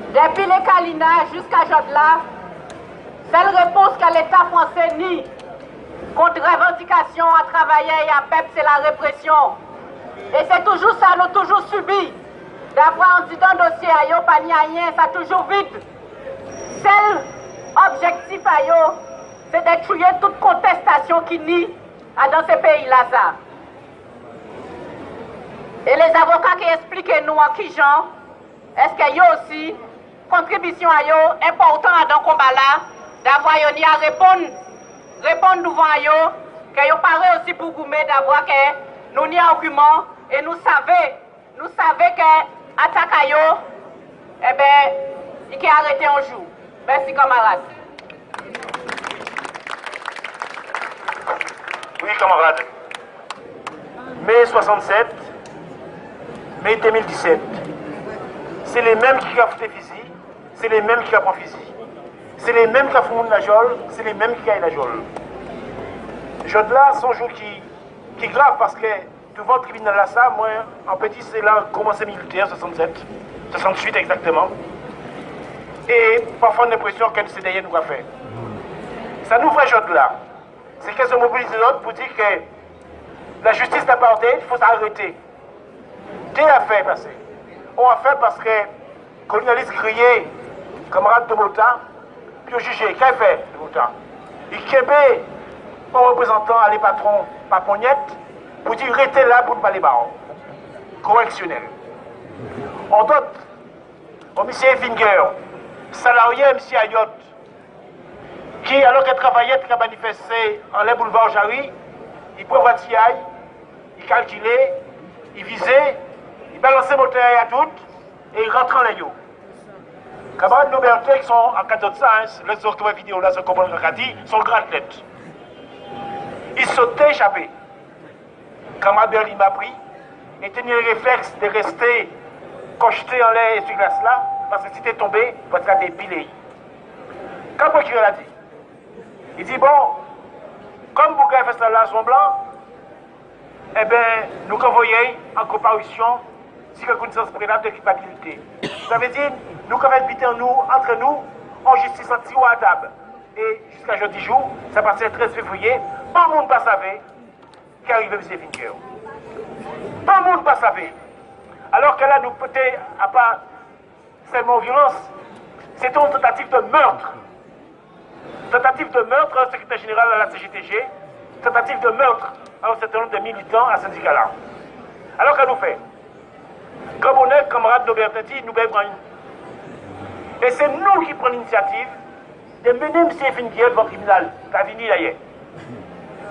Depuis les Kalina jusqu'à Jodla, seule réponse que l'État français nie contre revendication à travailler et à peuple, c'est la répression. Et c'est toujours ça, nous avons toujours subi. D'avoir un dit dans le dossier, pas ni rien, ça toujours vide. Seul objectif, c'est de tuer toute contestation qui nie dans ces pays-là. Et les avocats qui expliquent nous en qui genre, est-ce qu'il y a aussi contribution à eux important dans le combat là, d'avoir ni à répondre devant eux, que yo paraît aussi pour vous d'avoir que nous n'y argument et nous savons que attaque à eux, eh bien, il est arrêté un jour. Merci camarade. Oui camarade. Mai 67, mai 2017. C'est les mêmes qui ont fait fusil, c'est les mêmes qui ont pris fusil. C'est les mêmes qui ont fait la jole, c'est les mêmes qui ont la jole. Jodla, c'est un jour qui est grave parce que devant le tribunal là, ça, moi, en petit, c'est là commencé militaire, 67, 68 exactement. Et parfois, on a l'impression que c'est derrière nous a fait. Ça nous fait Jodla. C'est qu'elle se mobilise l'autre pour dire que la justice n'a pas ordonné, il faut s'arrêter. Dès la fait passer. On a fait parce que le colonialiste criait, camarade de Mota, puis au jugé, qu'est-ce qu'il fait de Mota? Il québait un représentant, les patrons, Papognette, pour dire restez là pour ne pas les barrer. Correctionnel. On donne au M. Finger, salarié M. Ayotte, qui, alors qu'il travaillait, qui a manifesté en les boulevards Jarry, il prenait il calculait, il visait, il balançait le moteur à tout et il rentrait en l'aïeau. Camarades Noberté qui sont en cadre de ça, les autres vidéos là, ce qu'on a dit, sont grands athlètes. Ils sautaient, échappés. Camarade Berlin m'a pris et tenir le réflexe de rester cocheté en l'air sur glace là, parce que si t'es tombé, parce qu'il a des pilés. Quand le procureur l'a dit, il dit bon, comme vous avez fait ça là, son blanc, eh bien, nous convoyons en comparution si quelqu'un connaissance préalable de culpabilité. Ça veut dire, nous avons habité entre nous, en justice en tirant à table. Et jusqu'à jeudi jour, ça passait le 13 février, pas le monde ne savait qu'arrivait M. Finger. Pas le monde ne savait. Alors que là, nous peut-être, à part seulement violence, c'était une tentative de meurtre. Tentative de meurtre au secrétaire général à la CGTG, tentative de meurtre à un certain nombre de militants à ce syndicat-là. Alors qu'elle nous fait, comme on est camarade d'Aubertetti, nous prenons une. Et c'est nous qui prenons l'initiative de mener M. Finger devant le tribunal. Ça finit d'ailleurs.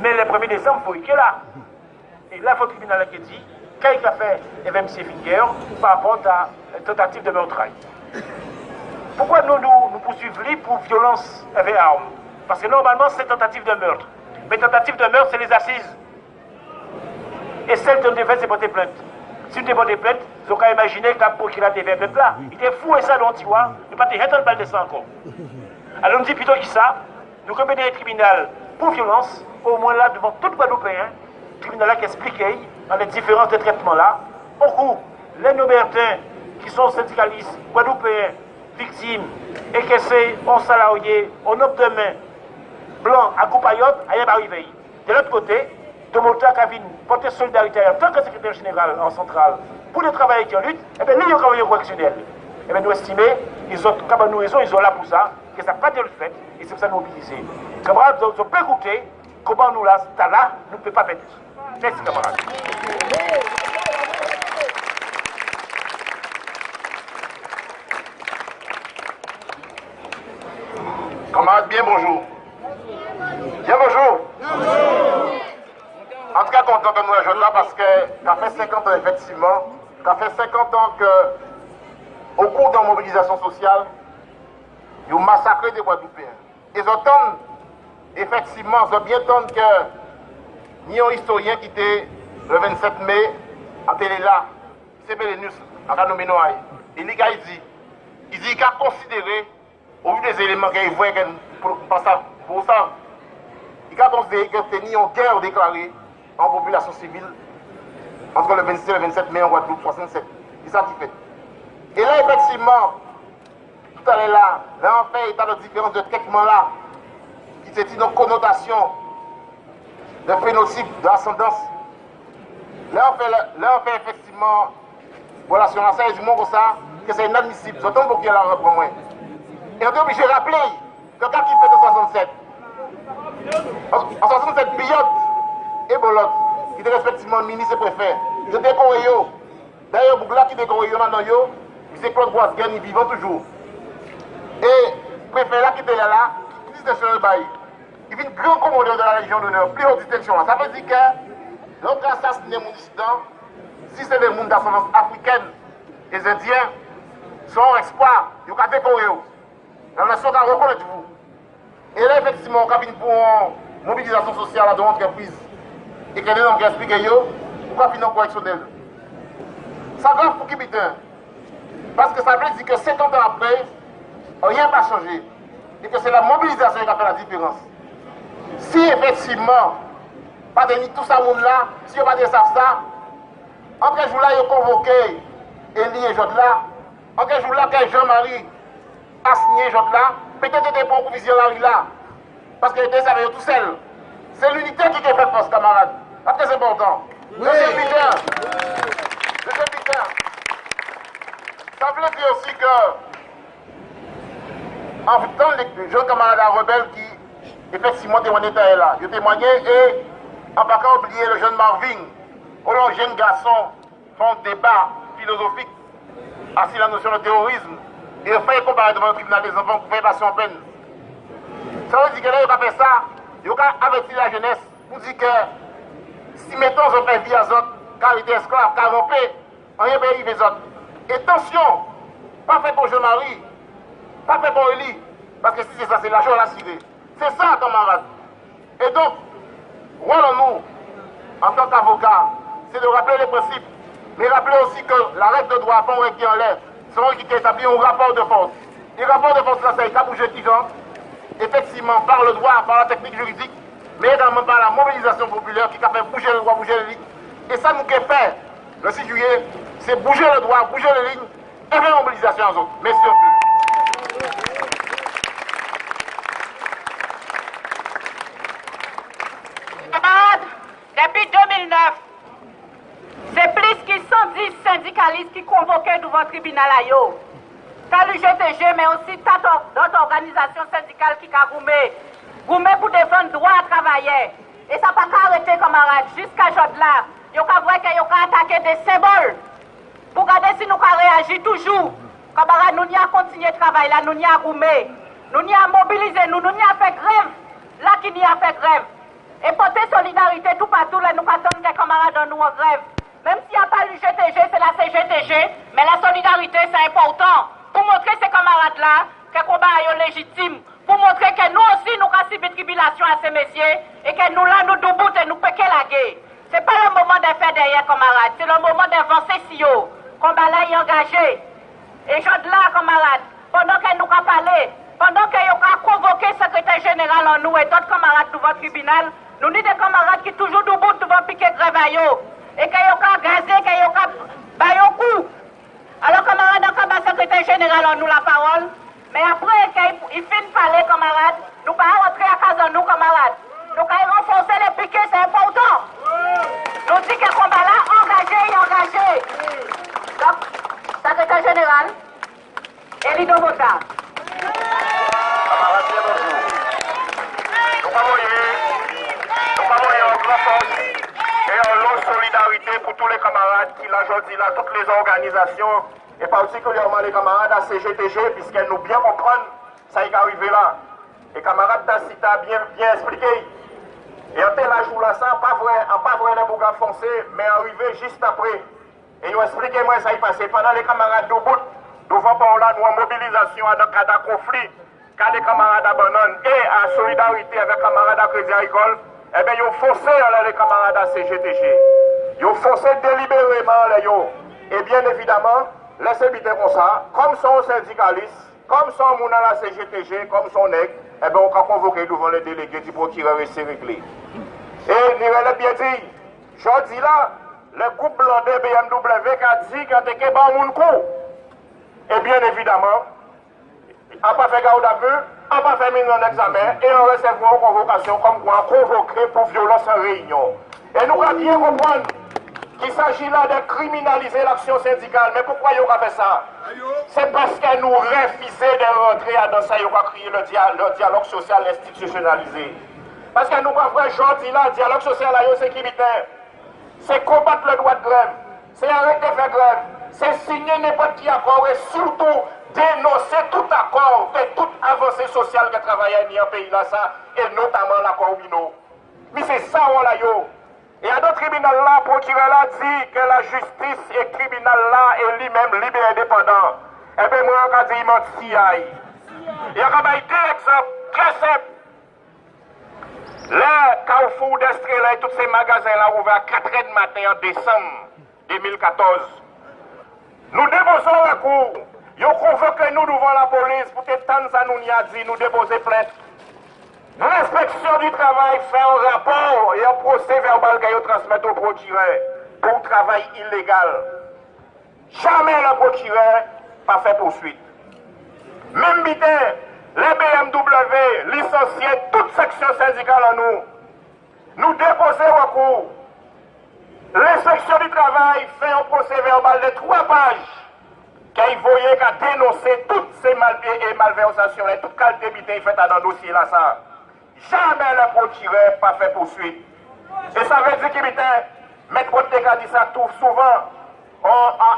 Mais le 1er décembre, il faut qu'il est là. Et là, il faut le tribunal qui dit qu'est-ce qu'il a fait M. Finger par rapport à la tentative de meurtraille. Pourquoi nous poursuivons pour violence avec armes? Parce que normalement, c'est tentative de meurtre. Mais tentative de meurtre, c'est les assises. Et celle qui ont fait, c'est porter plainte. Si tu portes plainte, ils ont qu'à imaginer qu'un procureur a fait plainte là. Il était fou et ça, tu vois. Il ne pas te retourner balle de sang encore. Alors on dit plutôt que ça, nous commettons un tribunal pour violence, au moins là, devant tout Guadeloupéen, tribunal là qui explique dans les différences de traitement là. Au coup, les Nobertins qui sont syndicalistes, Guadeloupéens, victimes, et que c'est en salarié, en homme de main, blanc, à Coupayotte, à Yabariveille. De l'autre côté, Domota Kavin, porter solidarité en tant que secrétaire général en centrale, pour les travailleurs qui en lutte, et bien nous, nous travaillons correctionnels. Et bien nous estimons, ils ont, comme nous raison, ils ont là pour ça, que ça n'a pas été le fait, et c'est pour ça nous mobiliser. Camarades, vous pouvez écouter comment nous là, nous ne pouvons pas mettre. Merci camarades. Camarades, bien bonjour. Bien bonjour. En tout cas, content de nous rejoindre là parce que ça fait 50 ans effectivement, ça fait 50 ans que, au cours de la mobilisation sociale, ils ont massacré des Guadeloupéens. Ils entendent, effectivement, ils ont bien entendu que ni un historien qui était le 27 mai en télé là, c'est Bélénus, en Kanomenoaï, il dit qu'il a considéré, au vu des éléments qu'il voit pour ça, il a considéré que c'était une guerre déclarée en population civile entre le 26 et le 27 mai en Guadeloupe 67. C'est ça qui fait. Et là, effectivement, tout à l'heure là, en fait, il y a une différence de traitement là, qui c'est une connotation de phénotype, d'ascendance. Là, on fait effectivement, voilà, sur l'ensemble du monde comme ça, que c'est inadmissible. J'entends beaucoup qui est là pour moi. Et on est obligé de rappeler que quand il fait de 67, en 67, Biot et Bolot, qui étaient respectivement ministre et préfet, ils ont décoré. D'ailleurs, Bougla qui décore dans yo, c'est Claude Boisgen, ils vivent toujours. Et le préfet là qui était là, qui distinction de bail, il vient grand commandeur de la Légion d'honneur, plus haute distinction. Ça veut dire que l'autre assassiné mon dissident, si c'est des gens d'ascendance africaine, les Indiens, sont espoir, ils ont décoré. La nation a reconnaître vous. Et là, effectivement, on a pour une mobilisation sociale de l'entreprise. Et que les gens qui expliquent, pourquoi finir correctionnel. Ça grave pour qui putain. Parce que ça veut dire que 50 ans après, rien n'a changé. Et que c'est la mobilisation qui a fait la différence. Si effectivement, pas de tout ça là, si on va dire ça, en quel jour là, ils ont convoqué Elie et Jodla, en quel jour là, Jean-Marie a signé Jodla, peut-être des bons pour visionnaires là. Parce que les avaient tout seul. C'est l'unité qui fait force, camarades. C'est très important. Deuxième putain. Ça veut dire aussi que, en temps, les jeunes camarades rebelles qui, effectivement, témoignaient là, ils témoignaient et, en pas qu'à oublier le jeune Marvin, ou le jeune garçon, font débat philosophique, assis la notion de terrorisme, et fait comparer devant le tribunal des enfants pour faire passer en peine. Ça veut dire que là, il va faire ça, il va avertir la jeunesse pour dire que si mettons on fait vie à autres, car il était esclave, car on paie, on y a payé les autres. Et attention, pas fait pour Jean-Marie, pas fait pour Elie, parce que si c'est ça, c'est l'argent à cirer. C'est ça, camarade. Et donc, voilà nous, en tant qu'avocat, c'est de rappeler les principes, mais rappeler aussi que la règle de droit, pas un qui enlève, c'est un qui établit un rapport de force. Et le rapport de force, là, c'est un bouger qui genre, effectivement, par le droit, par la technique juridique, mais également par la mobilisation populaire qui a fait bouger le droit, bouger les lignes. Et ça nous fait faire, le 6 juillet, c'est bouger le droit, bouger les lignes et faire la mobilisation aux autres. Merci beaucoup. Camarades, depuis 2009, c'est plus que 110 syndicalistes qui convoquaient devant le tribunal à yo. T'as l'UGTG, mais aussi d'autres organisations syndicales qui ont goumé pour défendre le droit à travailler. Et ça n'a pas arrêté, camarades, jusqu'à aujourd'hui là. Ils ont attaqué des symboles pour regarder si nous avons réagi toujours. Camarades, nous n'y avons continué de travailler là, nous n'y avons goumé. Nous n'y avons mobilisé, nous n'y avons fait grève. Là qui n'y a fait grève. Et porter solidarité tout partout, là, nous attendons que les camarades dans nous en grève. Même s'il n'y a pas l'UGTG, c'est la CGTG, mais la solidarité, c'est important. Pour montrer ces camarades-là que le combat est légitime, pour montrer que nous aussi, nous avons subi tribulation à ces messieurs et que nous là, nous debout et nous péquons la guerre. Ce n'est pas le moment de faire derrière, camarades, c'est le moment d'avancer si haut. Combat là est engagé. Et je dis là, camarades, pendant que nous avons parlé, pendant que nous avons convoqué le secrétaire général en nous et d'autres camarades devant le tribunal, nous avons des camarades qui sont toujours debout devant piquer grève et que nous avons gazé, que nous avons baillé un coup. Alors, camarades, nous avons le secrétaire général en nous la parole. Mais après, qu'il finit de parler, camarades, nous ne pouvons pas rentrer à casa de nous, camarades. Nous allons renforcer les piquets, c'est important. Nous disons que le combat là, engagé. Donc, secrétaire général, Elido Mota. Camarades, bien bonjour. Nous parlons en grande force et en longue solidarité pour tous les camarades qui, là, aujourd'hui, là, toutes les organisations, et particulièrement les camarades à CGTG, puisqu'elles nous bien comprennent, ça y est arrivé là. Et camarades Tacita bien expliqué. Et en tel jour là, ça, pas vrai dans Bouga foncé, mais arrivé juste après. Et nous expliquez moi ça y passé. Pendant les camarades debout, devant par là, nous en mobilisation dans cas de conflit, quand les camarades abandonnent et en solidarité avec les camarades à Crédit Agricole, eh bien, ils ont forcé les camarades à CGTG. Ils ont forcé délibérément, et bien évidemment, laissez biter comme ça, comme son syndicaliste, comme son moun à la CGTG, comme son nègre, eh bien, on va convoquer devant les délégués du procureur et c'est réglé. Et nous l'a bien dit, je dis là, le groupe blanc de BMW qui a dit qu'il y a un moun coup. Et bien évidemment, on n'a pas fait garde à vue, on n'a pas fait mise en examen et on recevra une convocation comme quoi convoqué pour violence en réunion. Et nous allons bien comprendre qu'il s'agit là de criminaliser l'action syndicale. Mais pourquoi ils ont fait ça? C'est parce que nous refusons de rentrer dans ça, ils ont créé le dialogue social institutionnalisé. Parce que nous avons vrai aujourd'hui là, le dialogue social c'est militaire. C'est combattre le droit de grève, c'est arrêter de faire grève, c'est signer n'importe qui accord et surtout dénoncer tout accord et toute avancée sociale que travaillait dans le pays là, ça, et notamment l'accord Mino. Mais c'est ça, on l'a yo. Et à d'autres tribunaux là, le procureur là dit que la justice et le tribunal là est lui-même libre et indépendant. Eh bien, moi, on a dit, il m'a dit, et on a donné deux exemples très simples. Le Carrefour d'Estrella et tous ces magasins-là ouverts à 4h du matin en décembre 2014. Nous déposons un recours. Ils ont convoqué nous devant la police pour que Tanzanie a dit nous déposer plainte. L'inspection du travail fait un rapport et un procès verbal qu'ils transmettent au procureur pour travail illégal. Jamais le procureur n'a fait poursuite. Même bitin, les BMW licenciés toute section syndicale en nous. Nous déposons recours. L'inspection du travail fait un procès verbal de 3 pages qu'il voyait qu'à dénoncer toutes ces malversations et toute qualité bitin faite dans le dossier là ça. Jamais le procureur n'a pas fait poursuite. Et ça veut dire qu'il était, Maître Potek a dit ça tout souvent,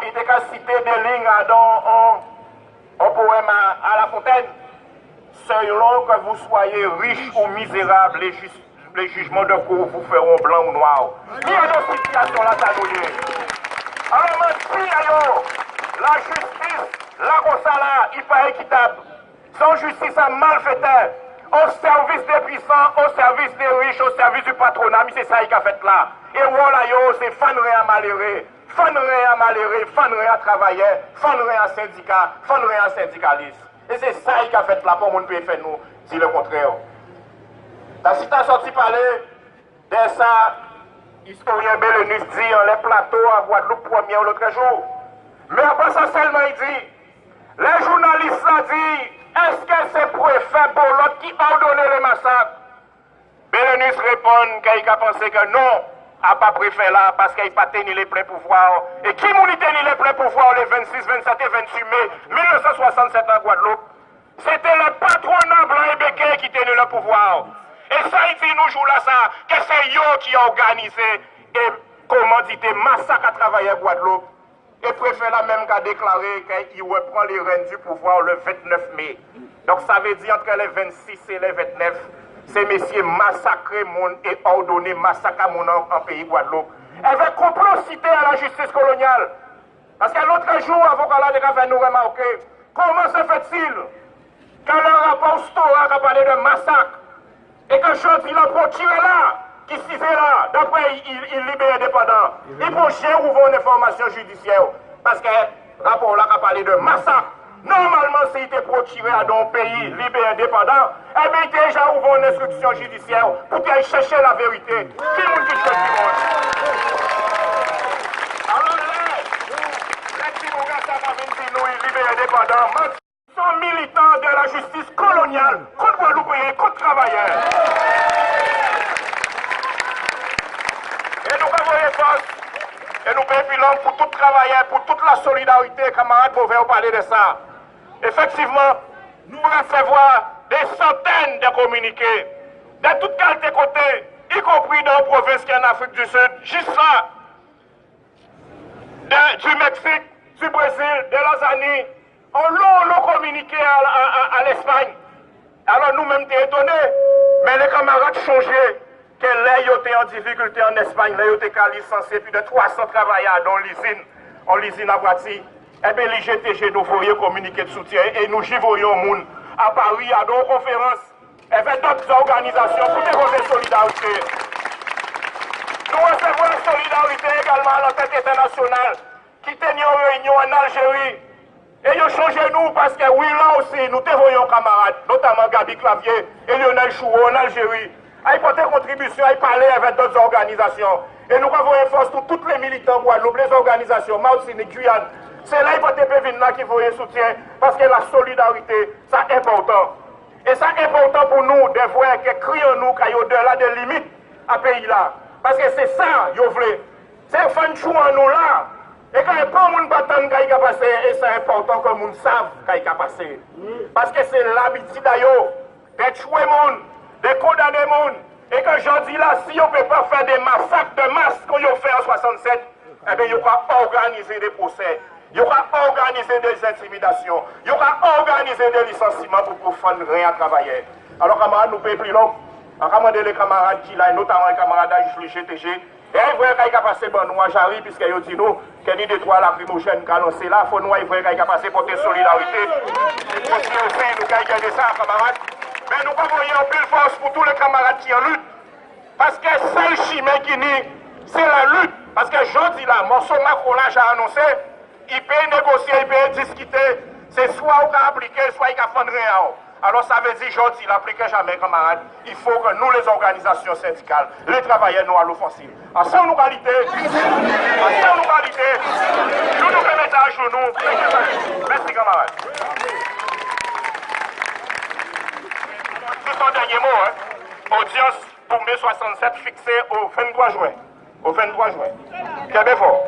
il était qu'à citer des lignes dans un poème à La Fontaine. Selon que vous soyez riche ou misérable, les jugements de cour vous feront blanc ou noir. Il y a une situation là, ça nous est. Alors, si la justice, la Rossala, il n'est pas équitable. Son justice a mal fait. Au service des puissants, au service des riches, au service du patronat, mais c'est ça qu'il a fait là. Et voilà, c'est fanré à malheureux, fanré à malheureux, fanré à travailleurs, fanré à syndicats, fanré à syndicalistes. Et c'est ça qu'il a fait là pour mon pays faire nous, si le contraire. La cité a sorti parler de ça, historien Belenus dit, les plateaux à Guadeloupe premier l'autre jour. Mais après ça seulement il dit, les journalistes ont dit, est-ce que c'est préfet Bolot qui a ordonné les massacres? Belenus répond qu'il a pensé que non, n'a pas préfet là parce qu'il n'a pas tenu les pleins pouvoirs. Et qui m'a tenu les pleins pouvoirs les 26, 27 et 28 mai 1967 en Guadeloupe? C'était le patronat blanc et béquet qui tenait le pouvoir. Et ça, il dit nous jours là ça, que c'est eux qui ont organisé et commandité massacre à travailler à Guadeloupe. Et le préfet là même a déclaré qu'il reprend les rênes du pouvoir le 29 mai. Donc ça veut dire entre les 26 et les 29, ces messieurs massacrés monde et ordonné massacre à mon en pays Guadeloupe. Avec complocité à la justice coloniale. Parce que l'autre jour, avocat là a fait nous remarquer, comment se fait-il quand le rapport Stora a parlé de massacre, et que Jean-Di l'a pour tirer là, qui s'y fait là, d'après il libère indépendant, il faut chier ouvrir une information judiciaire, parce que le rapport là a parlé de massacre. Normalement, s'il était pour tirer dans un pays libre et indépendant, eh bien, il était déjà ouvert une instruction judiciaire pour aller chercher la vérité. Qui nous dit que du monde? Alors là, les petits bougas, ça va venir nous, libre et indépendant, sont militants de la justice coloniale contre Guadeloupéens, contre travailleurs. Et nous avons force, et nous payons pour tout travailleur, pour toute la solidarité, camarades, pour vous parler de ça. Effectivement, nous recevons des centaines de communiqués de toutes qualités côtés, y compris dans la province qui est en Afrique du Sud, juste là, du Mexique, du Brésil, de l'Azanie, on l'a communiqué à l'Espagne. Alors nous-mêmes, t'es étonnés, mais les camarades changé, que là, ils étaient en difficulté en Espagne, là, ils étaient licenciés, plus de 300 travailleurs dans l'usine à Brati. Eh bien, les GTG nous voyaient communiquer de soutien et nous y voyons au monde à Paris, à nos conférences, avec d'autres organisations pour développer solidarité. Nous recevons la solidarité également à l'entente internationale qui tenait une réunion en Algérie. Et ils ont changé nous parce que oui, là aussi, nous te voyons camarades, notamment Gabi Clavier et Lionel Choureau en Algérie. Ils portaient contribution, ils parlaient avec d'autres organisations. Et nous avons force pour tous les militants Guadeloupe, les organisations, Martinique, Guyane. C'est là qui vont soutien parce que la solidarité, c'est important. Et c'est important pour nous de voir que crions nous qu'il y a au-delà des limites à pays là. Parce que c'est ça, vous voulez. C'est fan chou en nous là. Et quand il n'y a pas de monde battant qui a passé, et c'est important que le monde sache qu'il a passé. Parce que c'est l'habitude de tuer le monde, de condamner le monde. Et que j'en dis là, si on ne peut pas faire des massacres de masse qu'on a fait en 67, eh bien, il y aura organisé des procès. Il y aura organisé des intimidations. Il y aura organisé des licenciements pour faire rien à travailler. Alors, camarades, nous payons plus long. Alors, les camarades qui là, notamment les camarades du GTG, et ils voient qu'il y a passé bon nous à Jarry, puisqu'ils dit nous, qu'il y a des trois lacrymogènes qui annoncé là, il faut nous voir qu'il y a passé pour tes solidarités. Et pour aussi, nous gagnons ça, camarades. Mais nous avons une pile force pour tous les camarades qui en lutte. Parce que seul chimère qui nie, c'est la lutte. Parce que je dis là, morceau Macron là, j'ai annoncé, il peut négocier, il peut discuter. C'est soit on va appliquer, soit il va faire rien. Alors ça veut dire, je dis, l'appliquer jamais, camarades. Il faut que nous, les organisations syndicales, les travailleurs, nous à l'offensive. En sans nous qualité, nous nous mettons à genoux. Merci, camarades. Tout en dernier mot, hein. Audience pour mai 67 fixée au 23 juin. Au 23 juin. Québec fort.